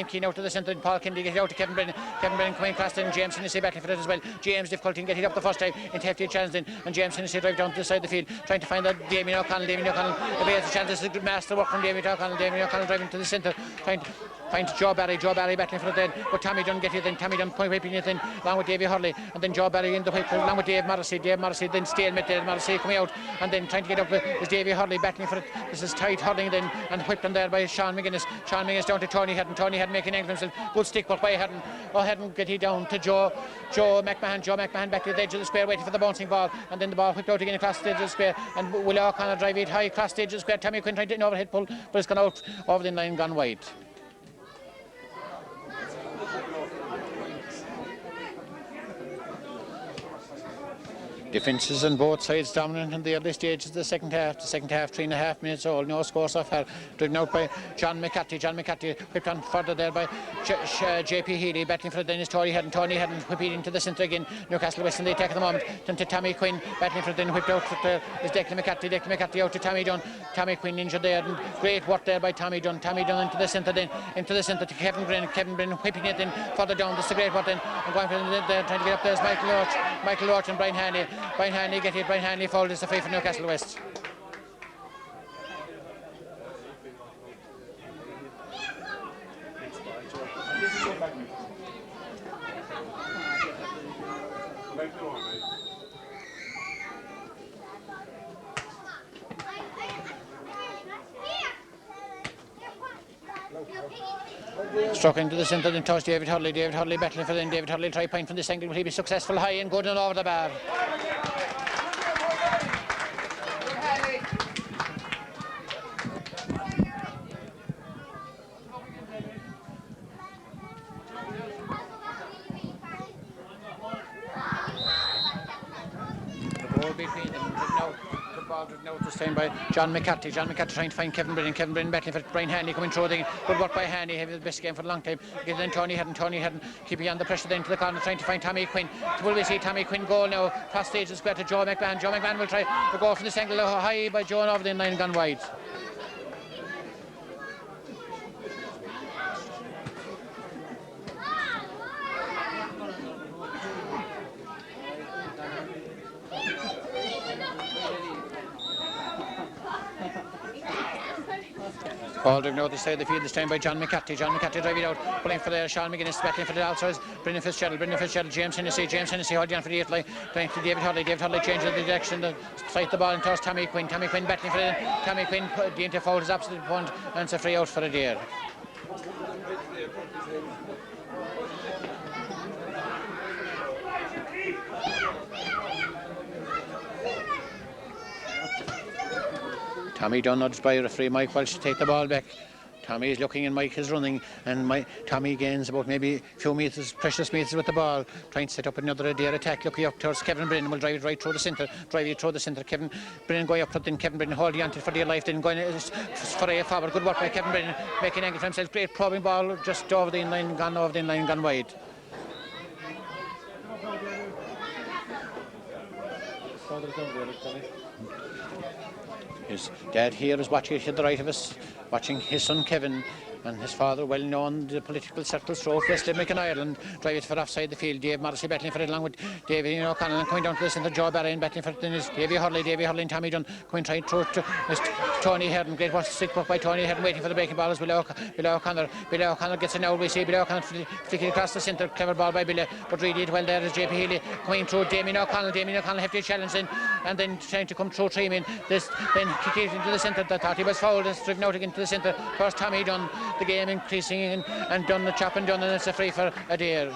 Keane out to the centre. Paul Kennedy get it out to Kevin Brennan. Kevin Brennan coming across, then James Hennessy battling for it as well. James difficulty in getting it up the first time into hefty chance then, and James Hennessy drive down to the side of the field trying to find that Damien O'Connell evades the chance. This is a good master work from Damien O'Connell driving to the centre trying to find Joe Barry battling for it then, but Tommy Dunne get it, then Tommy Dunne whipping it in along with Davy Hurley, and then Joe Barry in the whip along with Dave Morrissey then stalemate. Dave Morrissey coming out, and then trying to get up is Davy Hurley battling for it. This is tight hurling then, and whipped on there by Sean McGuinness down to Tony Heron making angle himself. Good stick work by Heron get it down to Joe McMahon back to the edge of the square waiting for the bouncing ball, and then the ball whipped out again across the edge of the square, and Willie O'Connor drive it high across the edge of the square. Tommy Quinn trying to an overhead pull, but it's gone out over the line, gone wide. Defences on both sides dominant in the early stages of the second half. The second half, 3.5 minutes old. No score so far. Driven out by John McCarthy. Whipped on further there by JP Healy. Battling for the Dennis Tony Heron whipping into the centre again. Newcastlewest in the attack at the moment. Then to Tommy Quinn. Battling for the then whipped out is Declan McCarthy out to Tommy Dunne. Tommy Quinn injured there. And great work there by Tommy Dunne into the centre to Kevin Brennan whipping it in further down. This is a great work then. And going for there trying to get up there is Michael Lorch and Brian Hanley. Brian Hanley get it. Brian Hanley fouled is the free for Newcastlewest. Struck into the centre, then tossed David Hurley battling for them. David Hurley try point from this angle, will he be successful? High and good and over the bar. The ball between them, out this time by John McCarthy trying to find Kevin Brennan battling for Brian Hanley coming through the good work by Hanley, having the best game for a long time. Getting then Tony Heron keeping under pressure then to the corner trying to find Tommy Quinn. Will we see Tommy Quinn goal now? Cross stage is square to Joe McMahon will try to go from this angle high by Joe and over the line gone wide. Ball driven out the side of the field this time by John McCarthy driving out, pulling for there. Sean McGuinness battling for the outside. Brendan Fitzgerald, James Hennessy holding on for the 8th line, trying to David Hurley changing the direction to fight the ball and toss Tommy Quinn battling for it. Tommy Quinn the interfoul is absolute point and it's a free out for Adare. Tommy Dunne nudged by referee Mike Walsh to take the ball back. Tommy is looking and Mike is running, and Tommy gains about maybe a few meters, precious meters with the ball, trying to set up another Adare attack. Looking up towards Kevin Brennan, will drive it right through the centre, Kevin Brennan going up, then Kevin Brennan holding on to it for dear life, then going for a forward. Good work by Kevin Brennan, making angle for himself. Great probing ball, just over the inline, gone wide. His dad here is watching to the right of us, watching his son Kevin, and his father, well known in the political circles throughout West Limerick and Ireland, drive it for offside the field. Dave Morrissey battling for it along with Davy O'Connell, and coming down to the centre, Joe Barry battling for it. Then is Davy Hurley and Tommy Dunne coming trying to Tony Herden. Great was stick work by Tony Herden, waiting for the breaking ball as Billy O'Connor. Billy O'Connor gets it now. We see Billy O'Connor flicking across the centre. Clever ball by Billy, but really did well there is JP Healy coming through. Damien O'Connell hefty challenge in, and then trying to come through Treeman. Then kick it into the centre. That thought he was fouled and stricken out again to the centre. First Tommy Dunne, the game increasing and Dunne the chop and Dunne, and it's a free for Adare.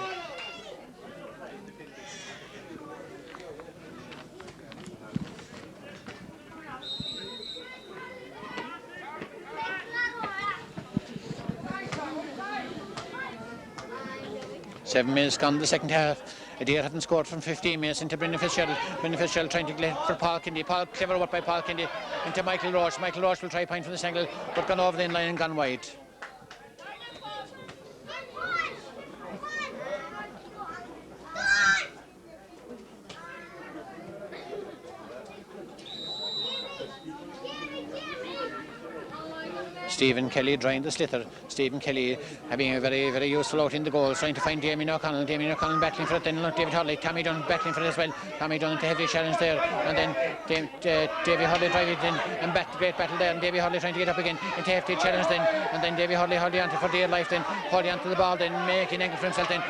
Seven minutes gone in the second half. Adare haven't scored from 15 minutes into Brendan Fitzgerald. Brendan Fitzgerald trying to get for Paul Kennedy. Clever work by Paul Kennedy into Michael Roche. Michael Roche will try a point from this angle, but gone over the in-line and gone wide. Stephen Kelly drawing the sliotar. Stephen Kelly having a very, very useful out in the goal, trying to find Damien O'Connell. Damien O'Connell battling for it, then David Hurley. Tommy Dunne battling for it as well. Tommy Dunne into heavy challenge there, and then Davy Hurley driving it in, and great battle there, and Davy Hurley trying to get up again into hefty challenge then, and then Davy Hurley onto for dear life then, holding onto the ball then, making angle for himself then.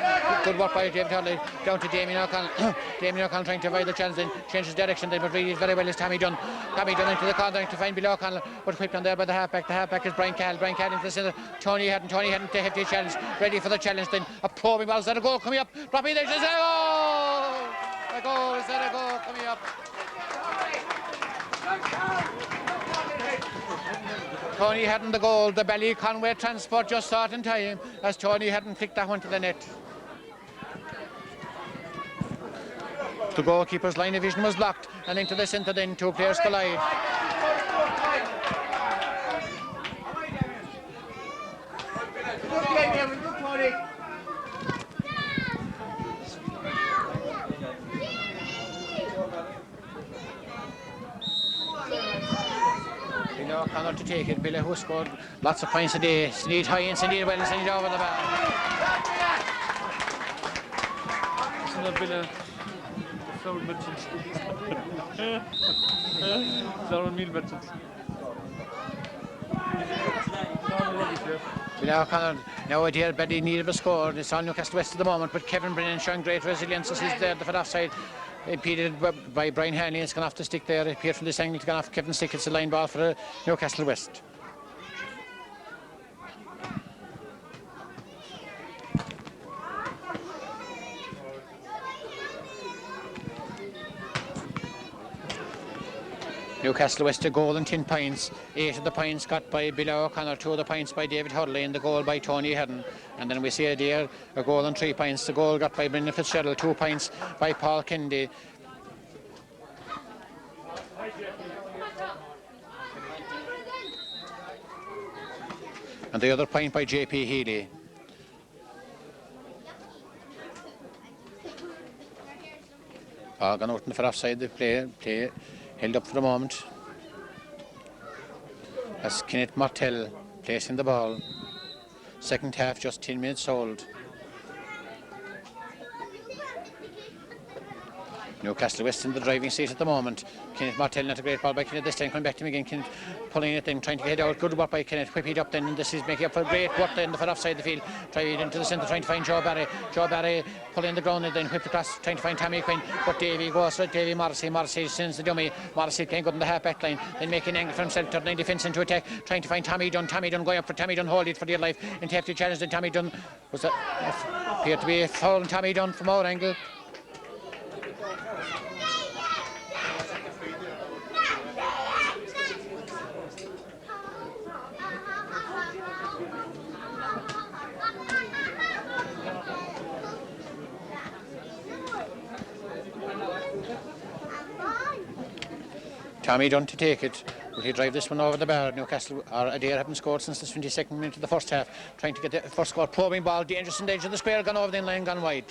Good work by David Hurley down to Damien O'Connell. Damien O'Connell trying to avoid the challenge then, changes direction then, but really very well is Tommy Dunne. Tommy Dunne into the corner to find Billy O'Connell, but whipped on there by the halfback. The halfback is Brian Cahill into the centre. Tony Hadden to hefty challenge, ready for the challenge then. A probing ball, is that a goal coming up? Dropping there, is that a goal? A goal, is that a goal coming up? Tony Hadden the goal, the Belly Conway transport just sought in time as Tony Hadden flicked that one to the net. The goalkeeper's line of vision was blocked, and into the centre then two players collide. Billy O'Connor to take it. Billy, who scored lots of points a day. Sneed high and Sneed well and Sneed over the bar. Isn't that Billy? Flower merchants. Flower meal merchants. Billy O'Connor, now Adare badly needed a score. It's on Newcastlewest at the moment, but Kevin Brennan showing great resilience as he's there the foot offside. Impeded by Brian Hanley. It's gone off the stick there. It appeared from this angle to go off Kevin's stick. It's a line ball for Newcastlewest. Newcastlewest a goal and 10 points. 8 of the points got by Billy O'Connor, 2 of the points by David Hurley, and the goal by Tony Herden. And then we see Adare a goal and 3 points. The goal got by Brendan Fitzgerald, 2 points by Paul Kennedy. And the other point by JP Healy. Gone out in for offside. The play held up for a moment as Kenneth Martell placing the ball. Second half just 10 minutes old. Newcastlewest in the driving seat at the moment. Kenneth Martell, not a great ball by Kenneth this time, coming back to him again. Kenneth pulling it in, trying to get out. Good work by Kenneth, whip it up then, and this is making up for great work then for offside the field. Trying it into the centre, trying to find Joe Barry. Joe Barry pulling the ground and then whipped across, trying to find Tommy Quinn. But Davy goes for Davy Morrissey. Morrissey sends the dummy. Morrissey playing good in the half-back line, then making an angle for himself, turning defence into attack, trying to find Tommy Dunne. Tommy Dunne going up for Tommy Dunne, hold it for dear life. Into hefty challenge, then Tommy Dunne was that appeared to be a foul on Tommy Dunne from our angle. Tommy Dunne to take it. Will he drive this one over the bar? Newcastle or Adare haven't scored since the 22nd minute of the first half. Trying to get the first score. Probing ball, dangerous in danger. The square gone over the in-line, gone wide.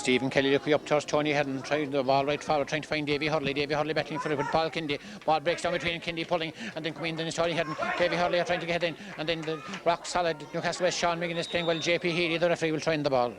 Stephen Kelly looking up towards Tony Heron, trying the ball right forward, trying to find Davy Hurley. Davy Hurley battling for it with Paul Kindy. Ball breaks down between Kindy pulling, and then coming in, then it's Tony Heron. Davy Hurley are trying to get in, and then the rock solid Newcastlewest Sean McGuinness playing well. JP Healy, the referee, will try in the ball.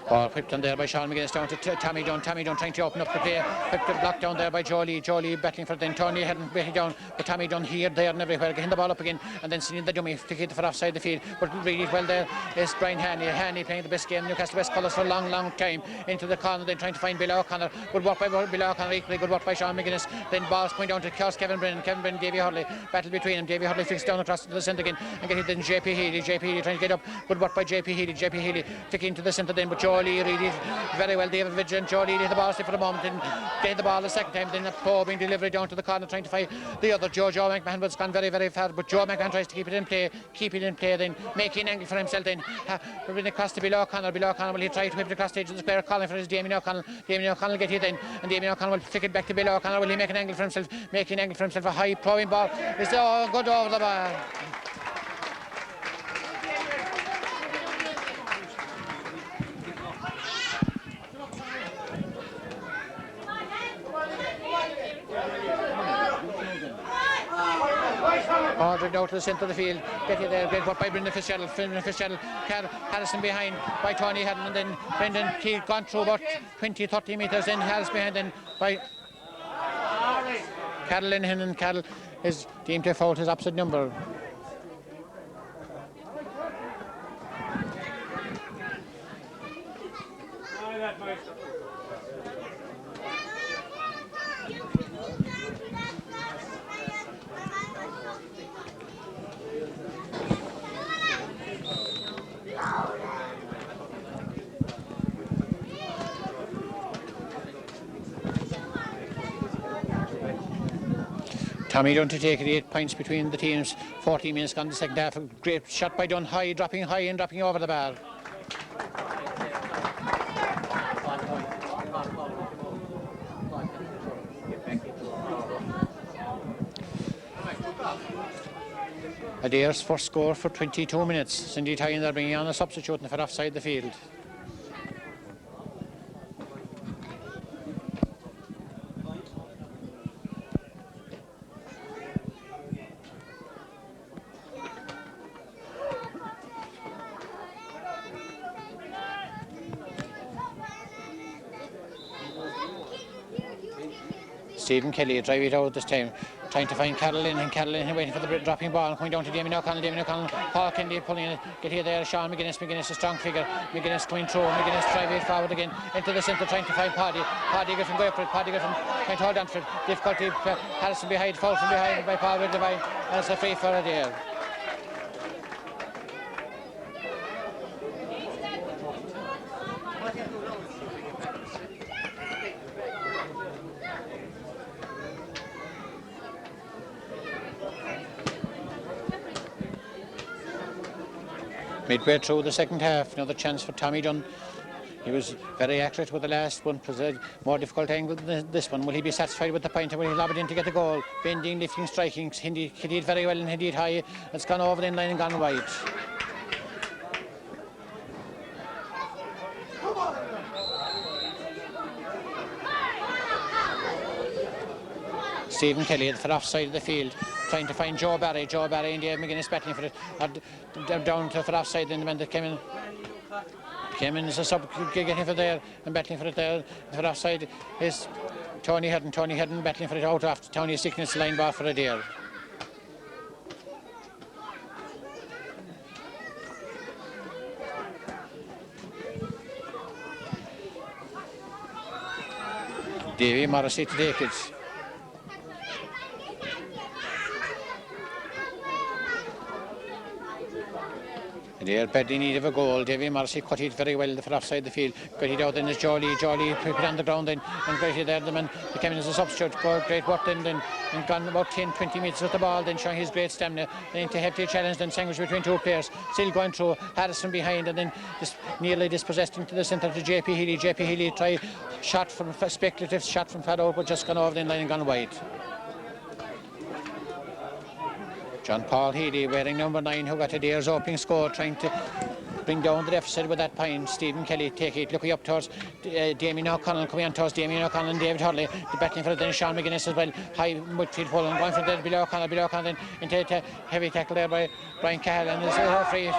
Ball whipped on there by Sean McGuinness down to Tommy Dunne. Tommy Dunne trying to open up the play. Whipped the block down there by Jolie. Jolie battling for it. Then Tony hadn't beaten down. But Tommy Dunne here, there and everywhere. Getting the ball up again. And then seeing the dummy to hit for offside the field. But really well there is Brian Haney. Haney playing the best game Newcastlewest colours for a long, long time. Into the corner. Then trying to find Bill O'Connor. Good work by Bill O'Connor. Equally good work by Sean McGuinness. Then balls point down to Kevin Brennan. Kevin Brennan, Davy Hurley. Battle between them. Davy Hurley flicks down across to the centre again. And get it then JP Healy. JP Healy trying to get up. Good work by JP Healy. JP Healy flicking to the centre then. But Jolie really very well. David Vigilant, Jolie lead the ball for the moment and gain the ball the second time. Then a probing delivery down to the corner trying to find the other Joe McMahon, but it's gone very, very far. But Joe McMahon tries to keep it in play, then making an angle for himself. Then running across to Bill O'Connor. Bill O'Connor will he try to whip it across the edge of the square, calling for his Damien O'Connell. Damien O'Connell get hit in, and Damien O'Connell will flick it back to Bill O'Connor. Will he make an angle for himself? Making an angle for himself. A high probing ball. It's good over the bar. Ordered out to the centre of the field. Get it there. Great work by Brendan Fitzgerald. Harrison behind by Tony Heron, and then Brendan Keane gone through about 20-30 metres. Then Harris behind, then by Carroll Linehan, and Carroll is deemed to fault his opposite number. Tommy Dunne to take it, 8 points between the teams. 14 minutes gone the second half. A great shot by Dunne, dropping high and dropping over the bar. Adare's first score for 22 minutes. Cindy Tyne are bringing on a substitute for offside the field. Stephen Kelly drive it out this time, trying to find Carolyn, and Carolyn waiting for the dropping ball, coming down to Damien O'Connell. Damien O'Connell, Paul Kindy pulling it, get here there, Sean McGuinness. McGuinness a strong figure. McGuinness coming through. McGuinness drive it forward again into the centre, trying to find Paddy. Paddy Griffin go up for it. Paddy Griffin trying to hold on for it. Difficulty. Harrison behind, foul from behind by Paul Devine, and it's a free for Adare. Midway through the second half, another chance for Tommy Dunne. He was very accurate with the last one, was a more difficult angle than this one. Will he be satisfied with the point, or will he lob it in to get the goal? Bending, lifting, striking. He did very well and he did high. It's gone over the line and gone wide. Stephen Kelly for offside of the field, trying to find Joe Barry. Joe Barry and Dave McGuinness battling for it. Down to for offside, and the man that came in as a sub, getting for there and battling for it there. For offside is Tony Heron. Tony Heron battling for it out after Tony sticking his line bar for Adare. Davy Morrissey to take it. They're badly in need of a goal. Davy Morrissey cut it very well for offside the field. Got it out, then is Jolie put it on the ground then, and got it there. The man came in as a substitute. Great work then, and gone about 10-20 minutes with the ball, then showing his great stamina. Then to have to challenge, then sandwich between two players. Still going through, Harrison behind, and then nearly dispossessed into the centre to JP Healy. JP Healy tried speculative shot from far out, but just gone over the line and gone wide. John Paul Healy wearing number 9 who got Adare's opening score, trying to bring down the deficit with that point. Stephen Kelly take it, looking up towards Damien O'Connell, coming on towards Damien O'Connell and David Hurley. The battling for it, then Sean McGuinness as well. High midfield Poland, going for there, below O'Connell then into heavy tackle there by Brian Cahill, and this is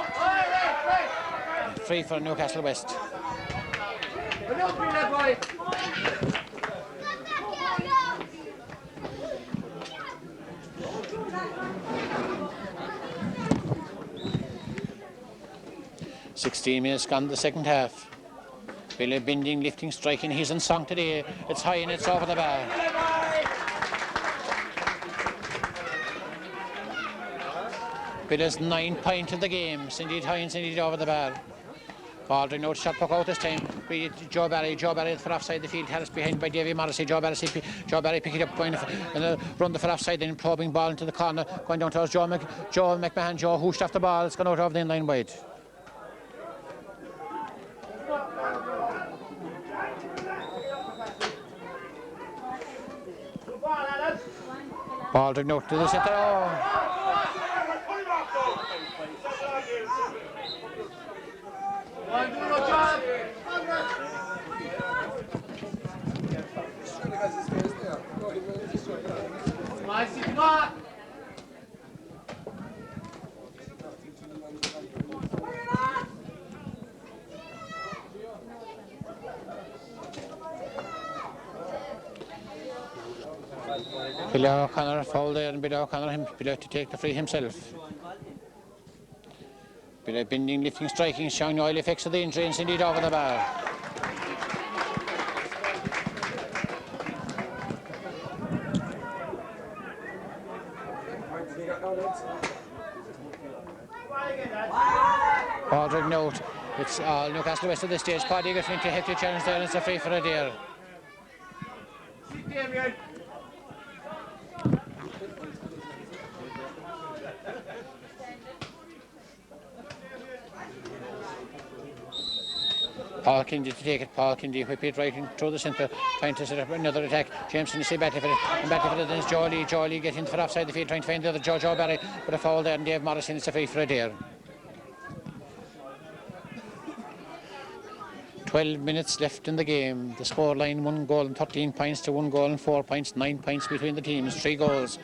free for Newcastlewest. 16 minutes gone the second half. Billy bending, lifting, striking. He's in song today. It's high and it's over the bar. Billy's 9 points in the game. Indeed high and indeed over the bar. Baldwin out, shot puck out this time. Joe Barry for offside the field. Harris behind by Davy Morrissey. Joe Barry picking it up, going and run the for offside, then probing ball into the corner, going down towards Joe McMahon. Joe hooshed off the ball. It's gone out over the in-line wide. Baldwin out to the centre. Oh. Billy O'Connor foul there, and Billy O'Connor to take the free himself. Billy bending, lifting, striking, showing oil effects of the injury, and indeed over the bar. Baldrick note. It's all Newcastlewest at this stage. Paddy Griffin to hefty challenge there, and it's a free for Adare. Paul Kindy to take it. Paul Kindy whip it right through the centre, trying to set up another attack. James Hennessy battle for it, and battle for it. Then it's Joe Lee getting for offside the field, trying to find the other Joe Barry, but a foul there, and Dave Morrison. It's a free for Adare. 12 minutes left in the game. The scoreline 1 goal and 13 points to 1 goal and 4 points, 9 points between the teams, 3 goals.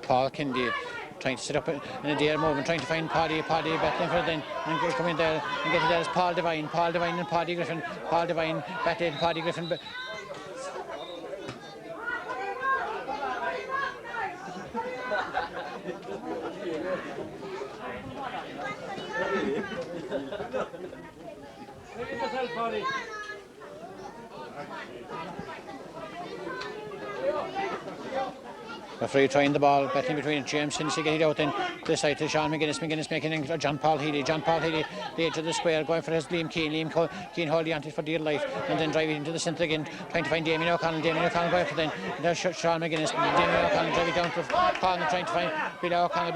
Paul Kindy trying to set up an Adare movement, trying to find Paddy battling for it then, and coming there and getting there is Paul Devine and Paddy Griffin. Paul Devine battling Paddy Griffin. Referee trying the ball, battling between James Hennessy getting out then this side to Sean McGuinness making John Paul Healy, the edge of the square, going for his Liam Keane holding on to it for dear life, and then driving into the centre again, trying to find Damien O'Connell going for then Sean McGuinness, Damien O'Connell driving down to the corner, trying to find Billy O'Connell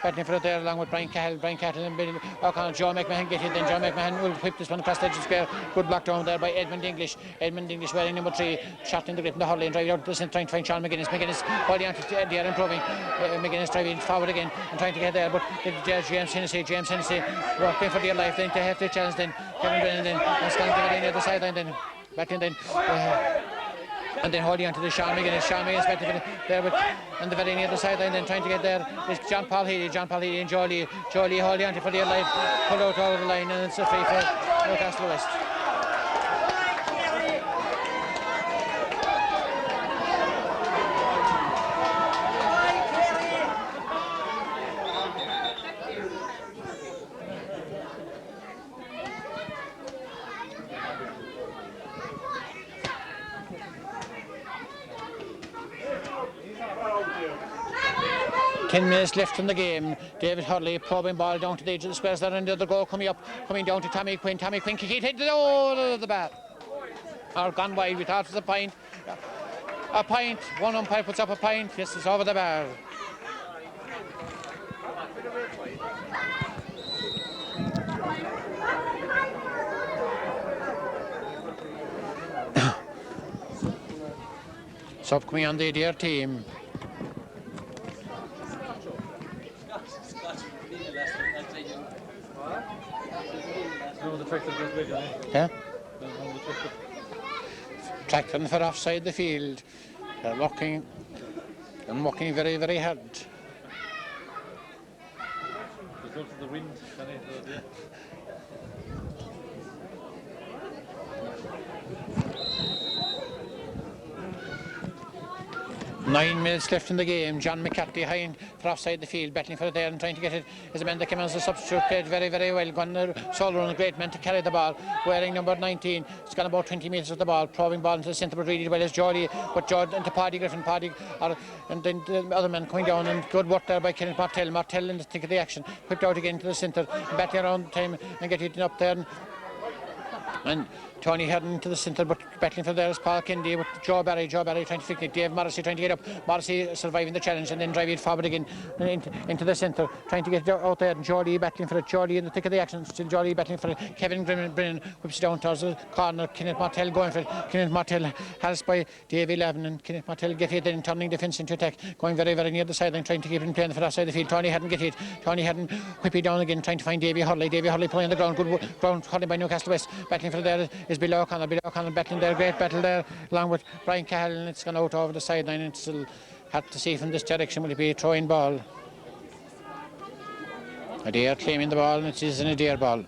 battling for it there along with Brian Cahill and Billy O'Connell. Joe McMahon get it, then Joe McMahon will whip this one across the edge of the square. Good block down there by Edmund English wearing number 3, shot in the grip in the Hurley and driving out to the centre, trying to find Sean McGuinness holding on to Adare, improving. McGuinness driving forward again and trying to get there, but James Hennessy working for dear life, then to have the challenge, then Kevin Brennan then has gone to the other sideline, then back in then and then holding on to the Sean McGuinness back there with, and the very near the sideline, then trying to get there is John Paul Healy and Joe Lee holding on to for dear life, pulled out over the line, and it's a free for Newcastlewest. Ten minutes left in the game. David Hurley probing ball down to the edge of the squares there, and the other goal coming down to Tommy Quinn. Tommy Quinn kick it into the bar. Or gone wide. We thought it was a point. A point. One umpire puts up a point. Yes, it's over the bar. Sub coming on the Adare team. know the tractor goes big, Yeah? don't know the tractor. Tracking for offside the field. They're working very, very hard. Result of the wind, yeah. 9 minutes left in the game. John McCarthy high for offside the field, battling for it there and trying to get it. Is a man that came as a substitute, played very, very well. Gunnar Solon, a great man to carry the ball, wearing number 19. It's gone about 20 metres with the ball, probing ball into the centre, but really well as Geordie, but Geordie into Paddy Griffin, and then the other man coming down, and good work there by Kenneth Martell. Martell in the thick of the action, whipped out again to the centre, battling around the time and get it up there. And Tony heading to the centre, but battling for there is Paul Kennedy with Joe Barry trying to flick it. Dave Morrissey trying to get up. Morrissey surviving the challenge and then driving it forward again into the centre, trying to get it out there. And Jolly battling for it. Jolly in the thick of the action. Still Jolly battling for it. Kevin Brennan whips it down towards the corner. Kenneth Martell going for it. Kenneth Martell has by Dave 11, and Kenneth Martell get it then, turning defence into attack, going very, very near the sideline, trying to keep him playing for that side of the field. Tony hadn't get it. Tony hadn't whip it down again, trying to find Davy Hurley. Davy Hurley playing on the ground. Good ground holding by Newcastlewest. Battling for it there is Bill O'Connor. Bill O'Connor battling there, great battle there, along with Brian Cahill, and it's gone out over the sideline. And still have to see from this direction, will it be a throwing ball? Adare claiming the ball, and it is an Adare ball.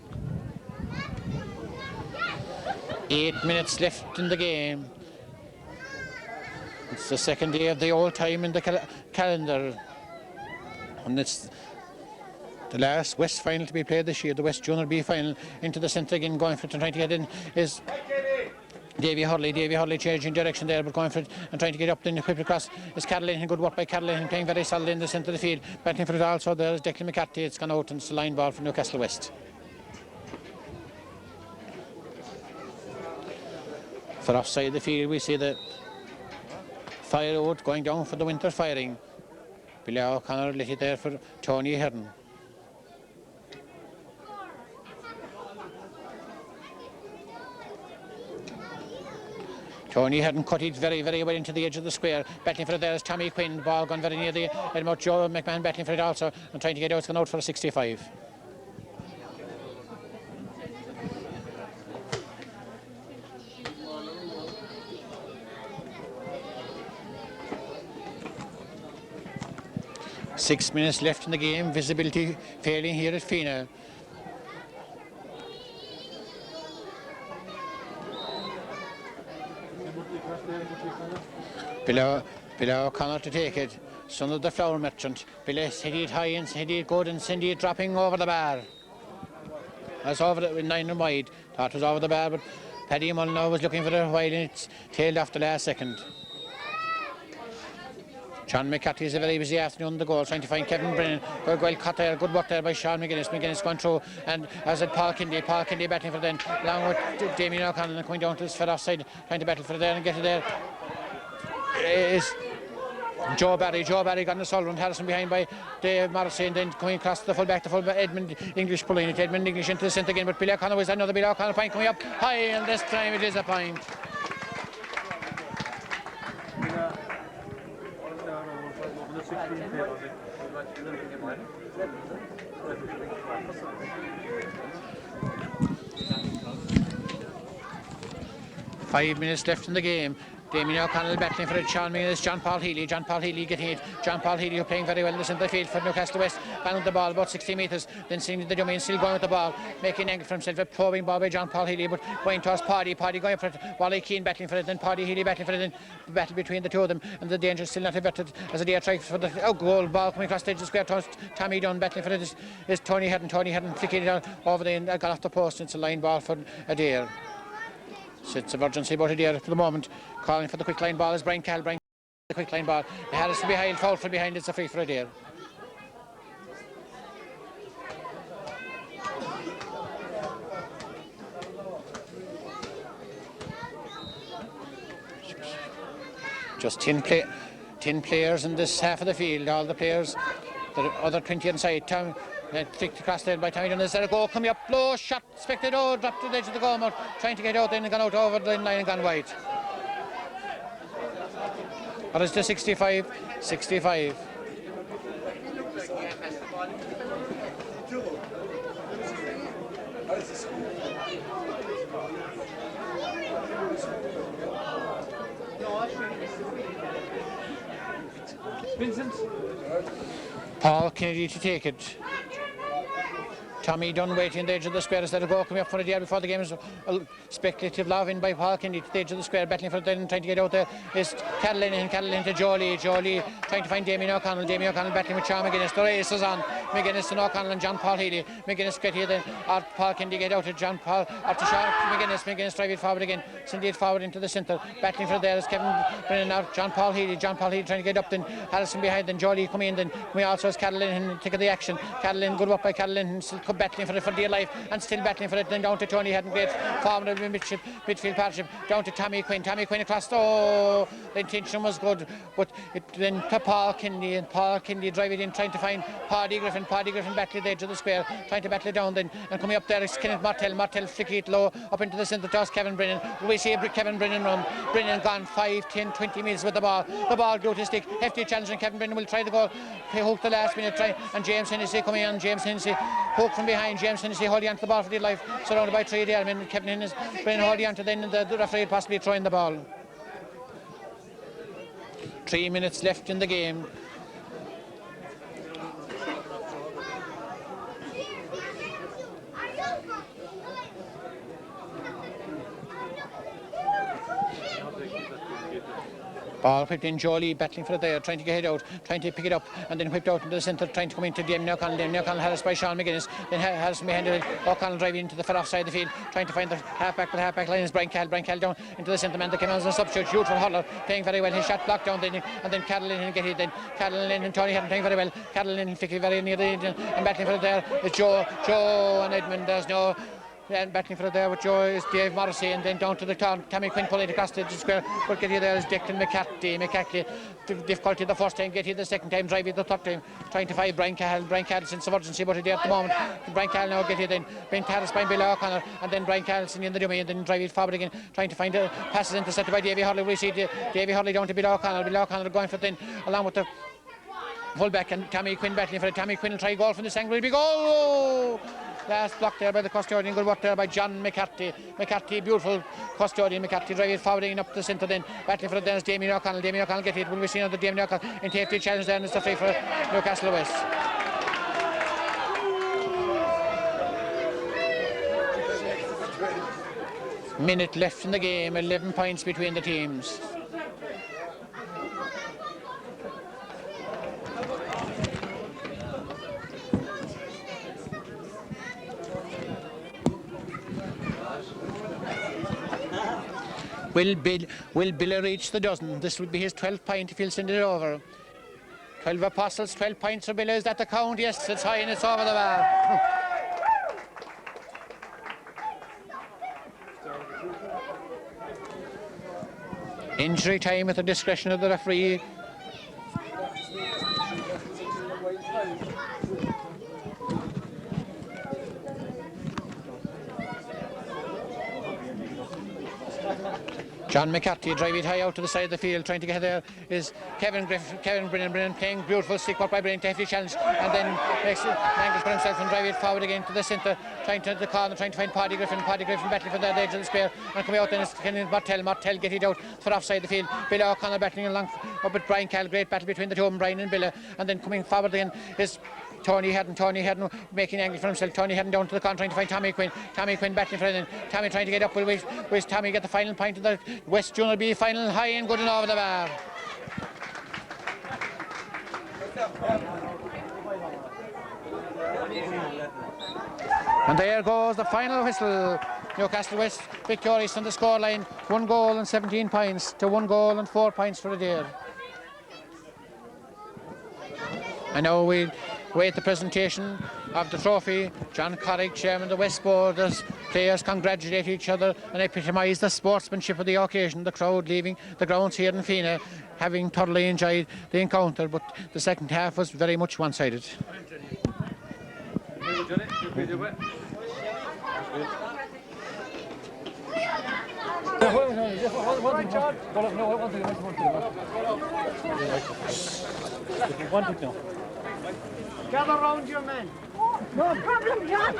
8 minutes left in the game. It's the second day of the old time in the calendar, and it's the last West final to be played this year, the West Junior B final. Into the centre again, going for it and trying to get in is Davy Hurley. Davy Hurley changing direction there, but going for it and trying to get up, then equipped across is Caroline. Good work by Caroline, playing very solid in the centre of the field. Battling for it also there is Declan McCarthy. It's gone out, and it's a line ball for Newcastlewest. For offside the field, we see the firewood going down for the winter firing. Billy O'Connor lit it there for Tony Hearn. Tony hadn't cut it very, very well into the edge of the square. Battling for it there is Tommy Quinn. Ball gone very near the Edmund. Joe McMahon battling for it also and trying to get out. It's gone out for a 65. Six minutes left in the game. Visibility failing here at Feenagh. Below O'Connor to take it. Son of the flower merchant. Below head it high and head it good and send it dropping over the bar. That's over the 9 and wide. Thought it was over the bar, but Paddy Mullen was looking for it a while and it's tailed off the last second. John McCarthy is a very busy afternoon on the goal, trying to find Kevin Brennan. Well cut there, good work there by Sean McGuinness. McGuinness going through, and as I said, Paul Kennedy battling for then, along with Damien O'Connell and coming down to his fed offside, trying to battle for there and get it there. Is Joe Barry got the Sullivan, Harrison behind by Dave Morrissey, and then coming across the fullback, Edmund English pulling it, Edmund English into the centre again, but Billy O'Connor was another Billy O'Connor point coming up high, and this time it is a point. Five minutes left in the game. Damien O'Connell battling for it. Sean McGuinness, John Paul Healy getting it. John Paul Healy playing very well in the centre field for Newcastlewest. Balanced the ball about 60 metres. Then seeing the domain still going with the ball, making angle for himself. A probing ball by John Paul Healy, but going towards Paddy going for it. Wally Keane battling for it. Then Paddy Healy battling for it. Then battle between the two of them, and the danger still not averted as a dear try for the goal ball coming across the edge of the square towards Tommy Dunne. Battling for it is Tony Hadden flicking it over there and got off the post. It's a line ball for Adare. It's of urgency about Adare for the moment. Calling for the quick line ball is Brian Cahill. The quick line ball. Harrison behind, foul from behind. It's a free for Adare. Just 10 players in this half of the field. All the players, the other 20 inside. Flicked across there by Tommy Dunne. Is there a goal coming up? Low shot, expected. Dropped to the edge of the goal mouth. Trying to get out, then gone out over the line and gone wide. What is the 65? 65. Vincent. Paul Kennedy to take it. Tommy Dunne waiting on the edge of the square instead of go coming up for a deal before the game is a speculative love in by Paul Kennedy to the edge of the square, battling for it then, trying to get out there is Caroline to Jolie trying to find Damien O'Connell battling with Sean McGuinness. The race is on. McGuinness and O'Connell and John Paul Healy. McGuinness get here then, Paul Kennedy get out to John Paul, or to Sean McGuinness drive it forward again, send it forward into the centre, battling for there is Kevin Brennan out, John Paul Healy trying to get up, then Harrison behind, then Jolie come in, then we also has Caroline taking the action. Caroline good work by Caroline, still battling for it for dear life and still battling for it, then down to Tony Hadden, great form of midfield partnership, down to Tommy Quinn across. The intention was good, but then to Paul Kennedy, and Paul Kennedy drive it in, trying to find Paddy Griffin battling the edge of the square, trying to battle it down then, and coming up there is Kenneth Martell flick it low up into the centre toss Kevin Brennan. We see Kevin Brennan run. Brennan gone 5, 10, 20 metres with the ball glued to stick, hefty challenge, and Kevin Brennan will try the goal, hook the last minute try, and James Hennessy coming on, James Hennessy hook from behind, James Hennessy holding onto the ball for dear life, surrounded by 3 there, and Kevin Brennan holding onto then the referee possibly throwing the ball. 3 minutes left in the game. Ball whipped in, Jolie battling for it there, trying to get it out, trying to pick it up, and then whipped out into the centre, trying to come into Damien O'Connell. Harassed by Sean McGuinness, then Harrison behind it, O'Connell driving into the far off side of the field, trying to find the half-back, but the half-back line is Brian Cal down into the centre man that came on as a substitute, beautiful hurler, playing very well, his shot blocked down, then, and then Caroline get it, then Caroline and Tony Hadden playing very well, Caroline flicking very near the end, and battling for it there is Joe and Edmund, there's no... And battling for it there with Joe is Dave Morrissey, and then down to the turn, Tommy Quinn pulling across the square, but get here there is Declan McCarthy, difficulty the first time, get here the second time, drive it the third time, trying to find Brian Cahill since emergency, but here at the moment, Brian Cahill now get here then, Ben Taris by Bill O'Connor, and then Brian Cahill in the dummy, and then drive it forward again, trying to find passes intercepted by Davy Hurley. We see Davy Hurley down to Bill O'Connor going for it then, along with the full-back, and Tommy Quinn battling for it. Tommy Quinn will try goal from this angle, big goal! Last block there by the custodian, good work there by John McCarthy, beautiful custodian, McCarthy driving forward in up the centre then, battling for it then is Damien O'Connell get it, will we see another Damien O'Connell in safety challenge there, and it's the free for Newcastlewest. Minute left in the game, 11 points between the teams. Will Billy reach the dozen? This would be his 12th point if he'll send it over. 12 apostles, 12 points for Billy. Is that the count? Yes, it's high and it's over the bar. Injury time at the discretion of the referee. John McCarthy drive it high out to the side of the field, trying to get there is Kevin Brennan playing beautiful stick work by Brennan to hefty challenge, and then makes angles for himself and drive it forward again to the centre, trying to the corner, trying to find Paddy Griffin battling for the edge of the square, and coming out then is Kenneth Martell get it out for offside the field. Bill O'Connell battling along up with Brian Cal, great battle between the two of them, Brian and Bill, and then coming forward again is Tony Hadden making an angle for himself. Tony Hadden down to the corner trying to find Tommy Quinn battling for it. Tommy trying to get up. Will Tommy get the final point of the West Junior B final, high and good and over the bar. And there goes the final whistle. Newcastlewest victorious on the scoreline, 1 goal and 17 points to 1 goal and 4 points for Adare. And now we wait the presentation of the trophy. John Corrick, chairman of the West Board, as players congratulate each other and epitomise the sportsmanship of the occasion. The crowd leaving the grounds here in Feenagh, having thoroughly enjoyed the encounter, but the second half was very much one-sided. Gather round your men. No problem, John.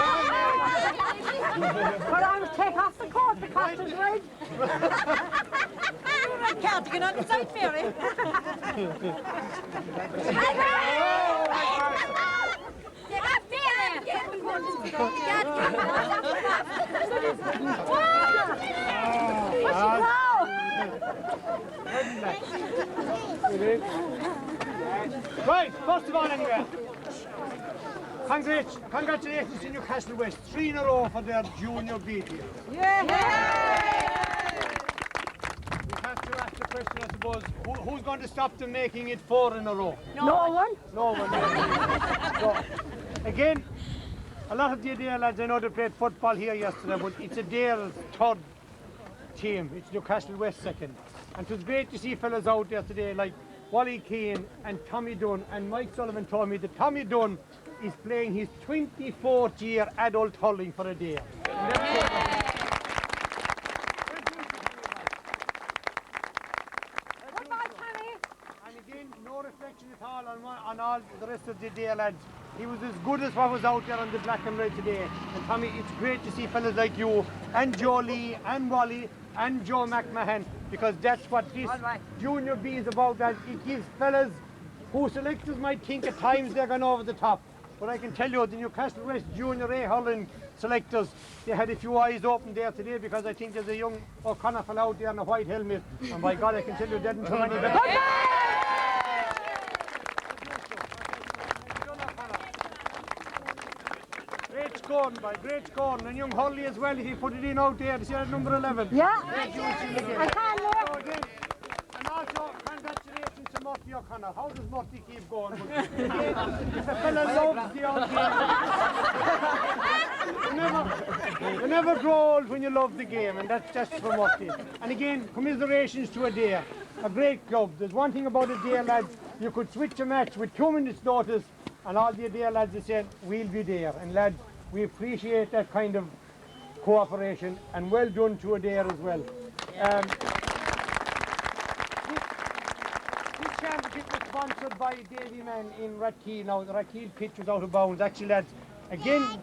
But I would take off the coat because it's red. I can't get on the side, Mary. Right, first of all anyway, congratulations to Newcastlewest, 3 in a row for their junior beat here. Yeah! We have to ask the question, I suppose, who's going to stop them making it 4 in a row? No one. No one. So, again, a lot of the Adare lads, I know they played football here yesterday, but it's Adare's third team. It's Newcastlewest second. And it was great to see fellas out there today like Wally Keane and Tommy Dunne. And Mike Sullivan told me that Tommy Dunne is playing his 24th year adult hurling for Adare. And again, no reflection at all on all the rest of the Adare lads. He was as good as what was out there on the black and red today. And Tommy, it's great to see fellas like you and Joe Lee and Wally and Joe McMahon, because that's what this Junior B is about. That it gives fellas who selectors might think at times they're going over the top. But I can tell you, the Newcastlewest Junior A hurling selectors, they had a few eyes open there today, because I think there's a young O'Connor fellow out there in a white helmet, and by God, I can tell you, they didn't turn any better. Great scoring, boy, great scoring, and young Hurley as well, if he put it in out there, to see that number 11. Yeah. I can't look. And also, congratulations to Murphy O'Connor. How does Murphy keep going? If a fella loves the old game, you never grow old when you love the game, and that's just for Murphy. And again, commiserations to Adare, a great club. There's one thing about Adare, lads, you could switch a match with 2 minutes notice, and all the Adare lads have said, we'll be there. And lads, we appreciate that kind of cooperation, and well done to Adare as well. This championship was sponsored by Davy Man in Rathkeale. Now, the Rathkeale pitch was out of bounds. Actually, lads, again,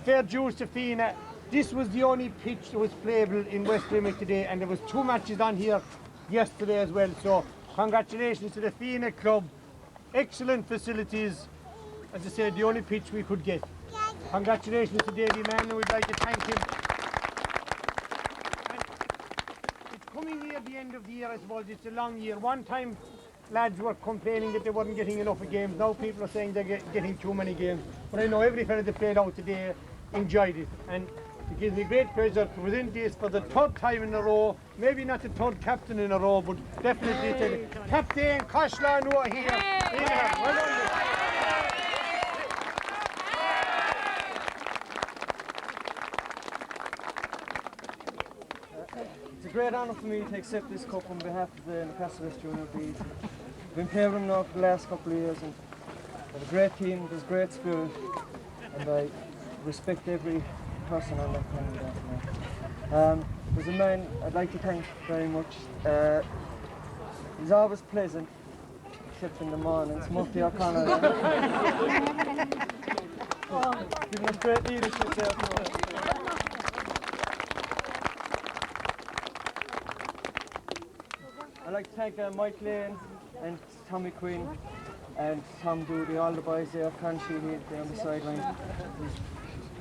fair dues to Feenagh. This was the only pitch that was playable in West Limerick today, and there was 2 matches on here yesterday as well. So, congratulations to the Feenagh club. Excellent facilities. As I said, the only pitch we could get. Congratulations to Davy Man, and we'd like to thank him. And it's coming near the end of the year, I suppose. It's a long year. One time, lads were complaining that they weren't getting enough of games. Now people are saying they're getting too many games. But I know every fella that played out today enjoyed it. And it gives me great pleasure to present this for the 3rd time in a row. Maybe not the 3rd captain in a row, but definitely the Captain Koshlan who are here. Yeah, well done. It's a great honour for me to accept this cup on behalf of the Newcastlewest Junior Bees. I've been playing them now for the last couple of years, and they're a great team, there's great spirit, and I respect every person on that team. There's a man I'd like to thank very much. He's always pleasant, except in the mornings. Murphy O'Connor. Giving us great leadership there. I'd like to thank Mike Lane and Tommy Quinn and Tom Doody, all the boys there, Conchie here on the sideline,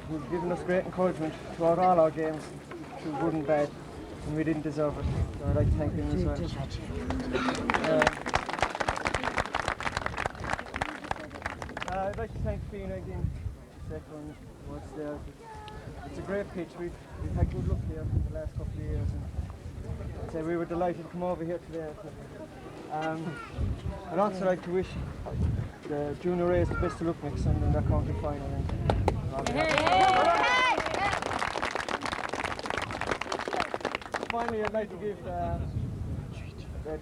who've given us great encouragement throughout all our games, through good and bad, and we didn't deserve it. So I'd like to thank him as well. I'd like to thank Feenagh again, second what's there. It's a great pitch. We've had good luck here in the last couple of years. So we were delighted to come over here today. I'd also like to wish the Junior A's the best of luck next Sunday in their county final. Finally, I'd like to give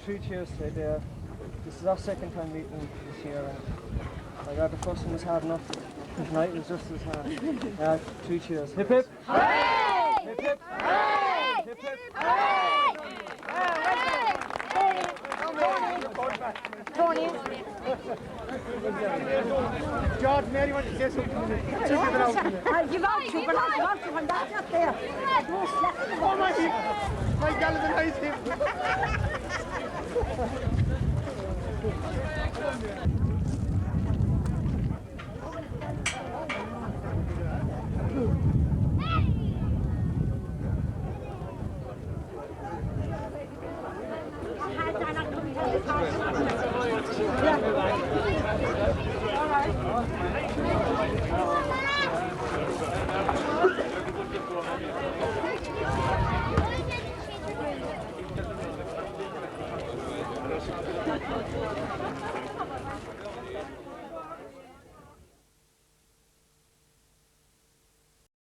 3 cheers to Adare. This is our 2nd time meeting them this year. And the first one was hard enough. Tonight was just as hard. 3 cheers. Hip hip! Hooray! Hip hip! Hooray! Hip hip! Hooray! Tony. George, Mary wants to say something. I'll give out to you, but I'll give out to you when that's not there. Oh my galvanized him.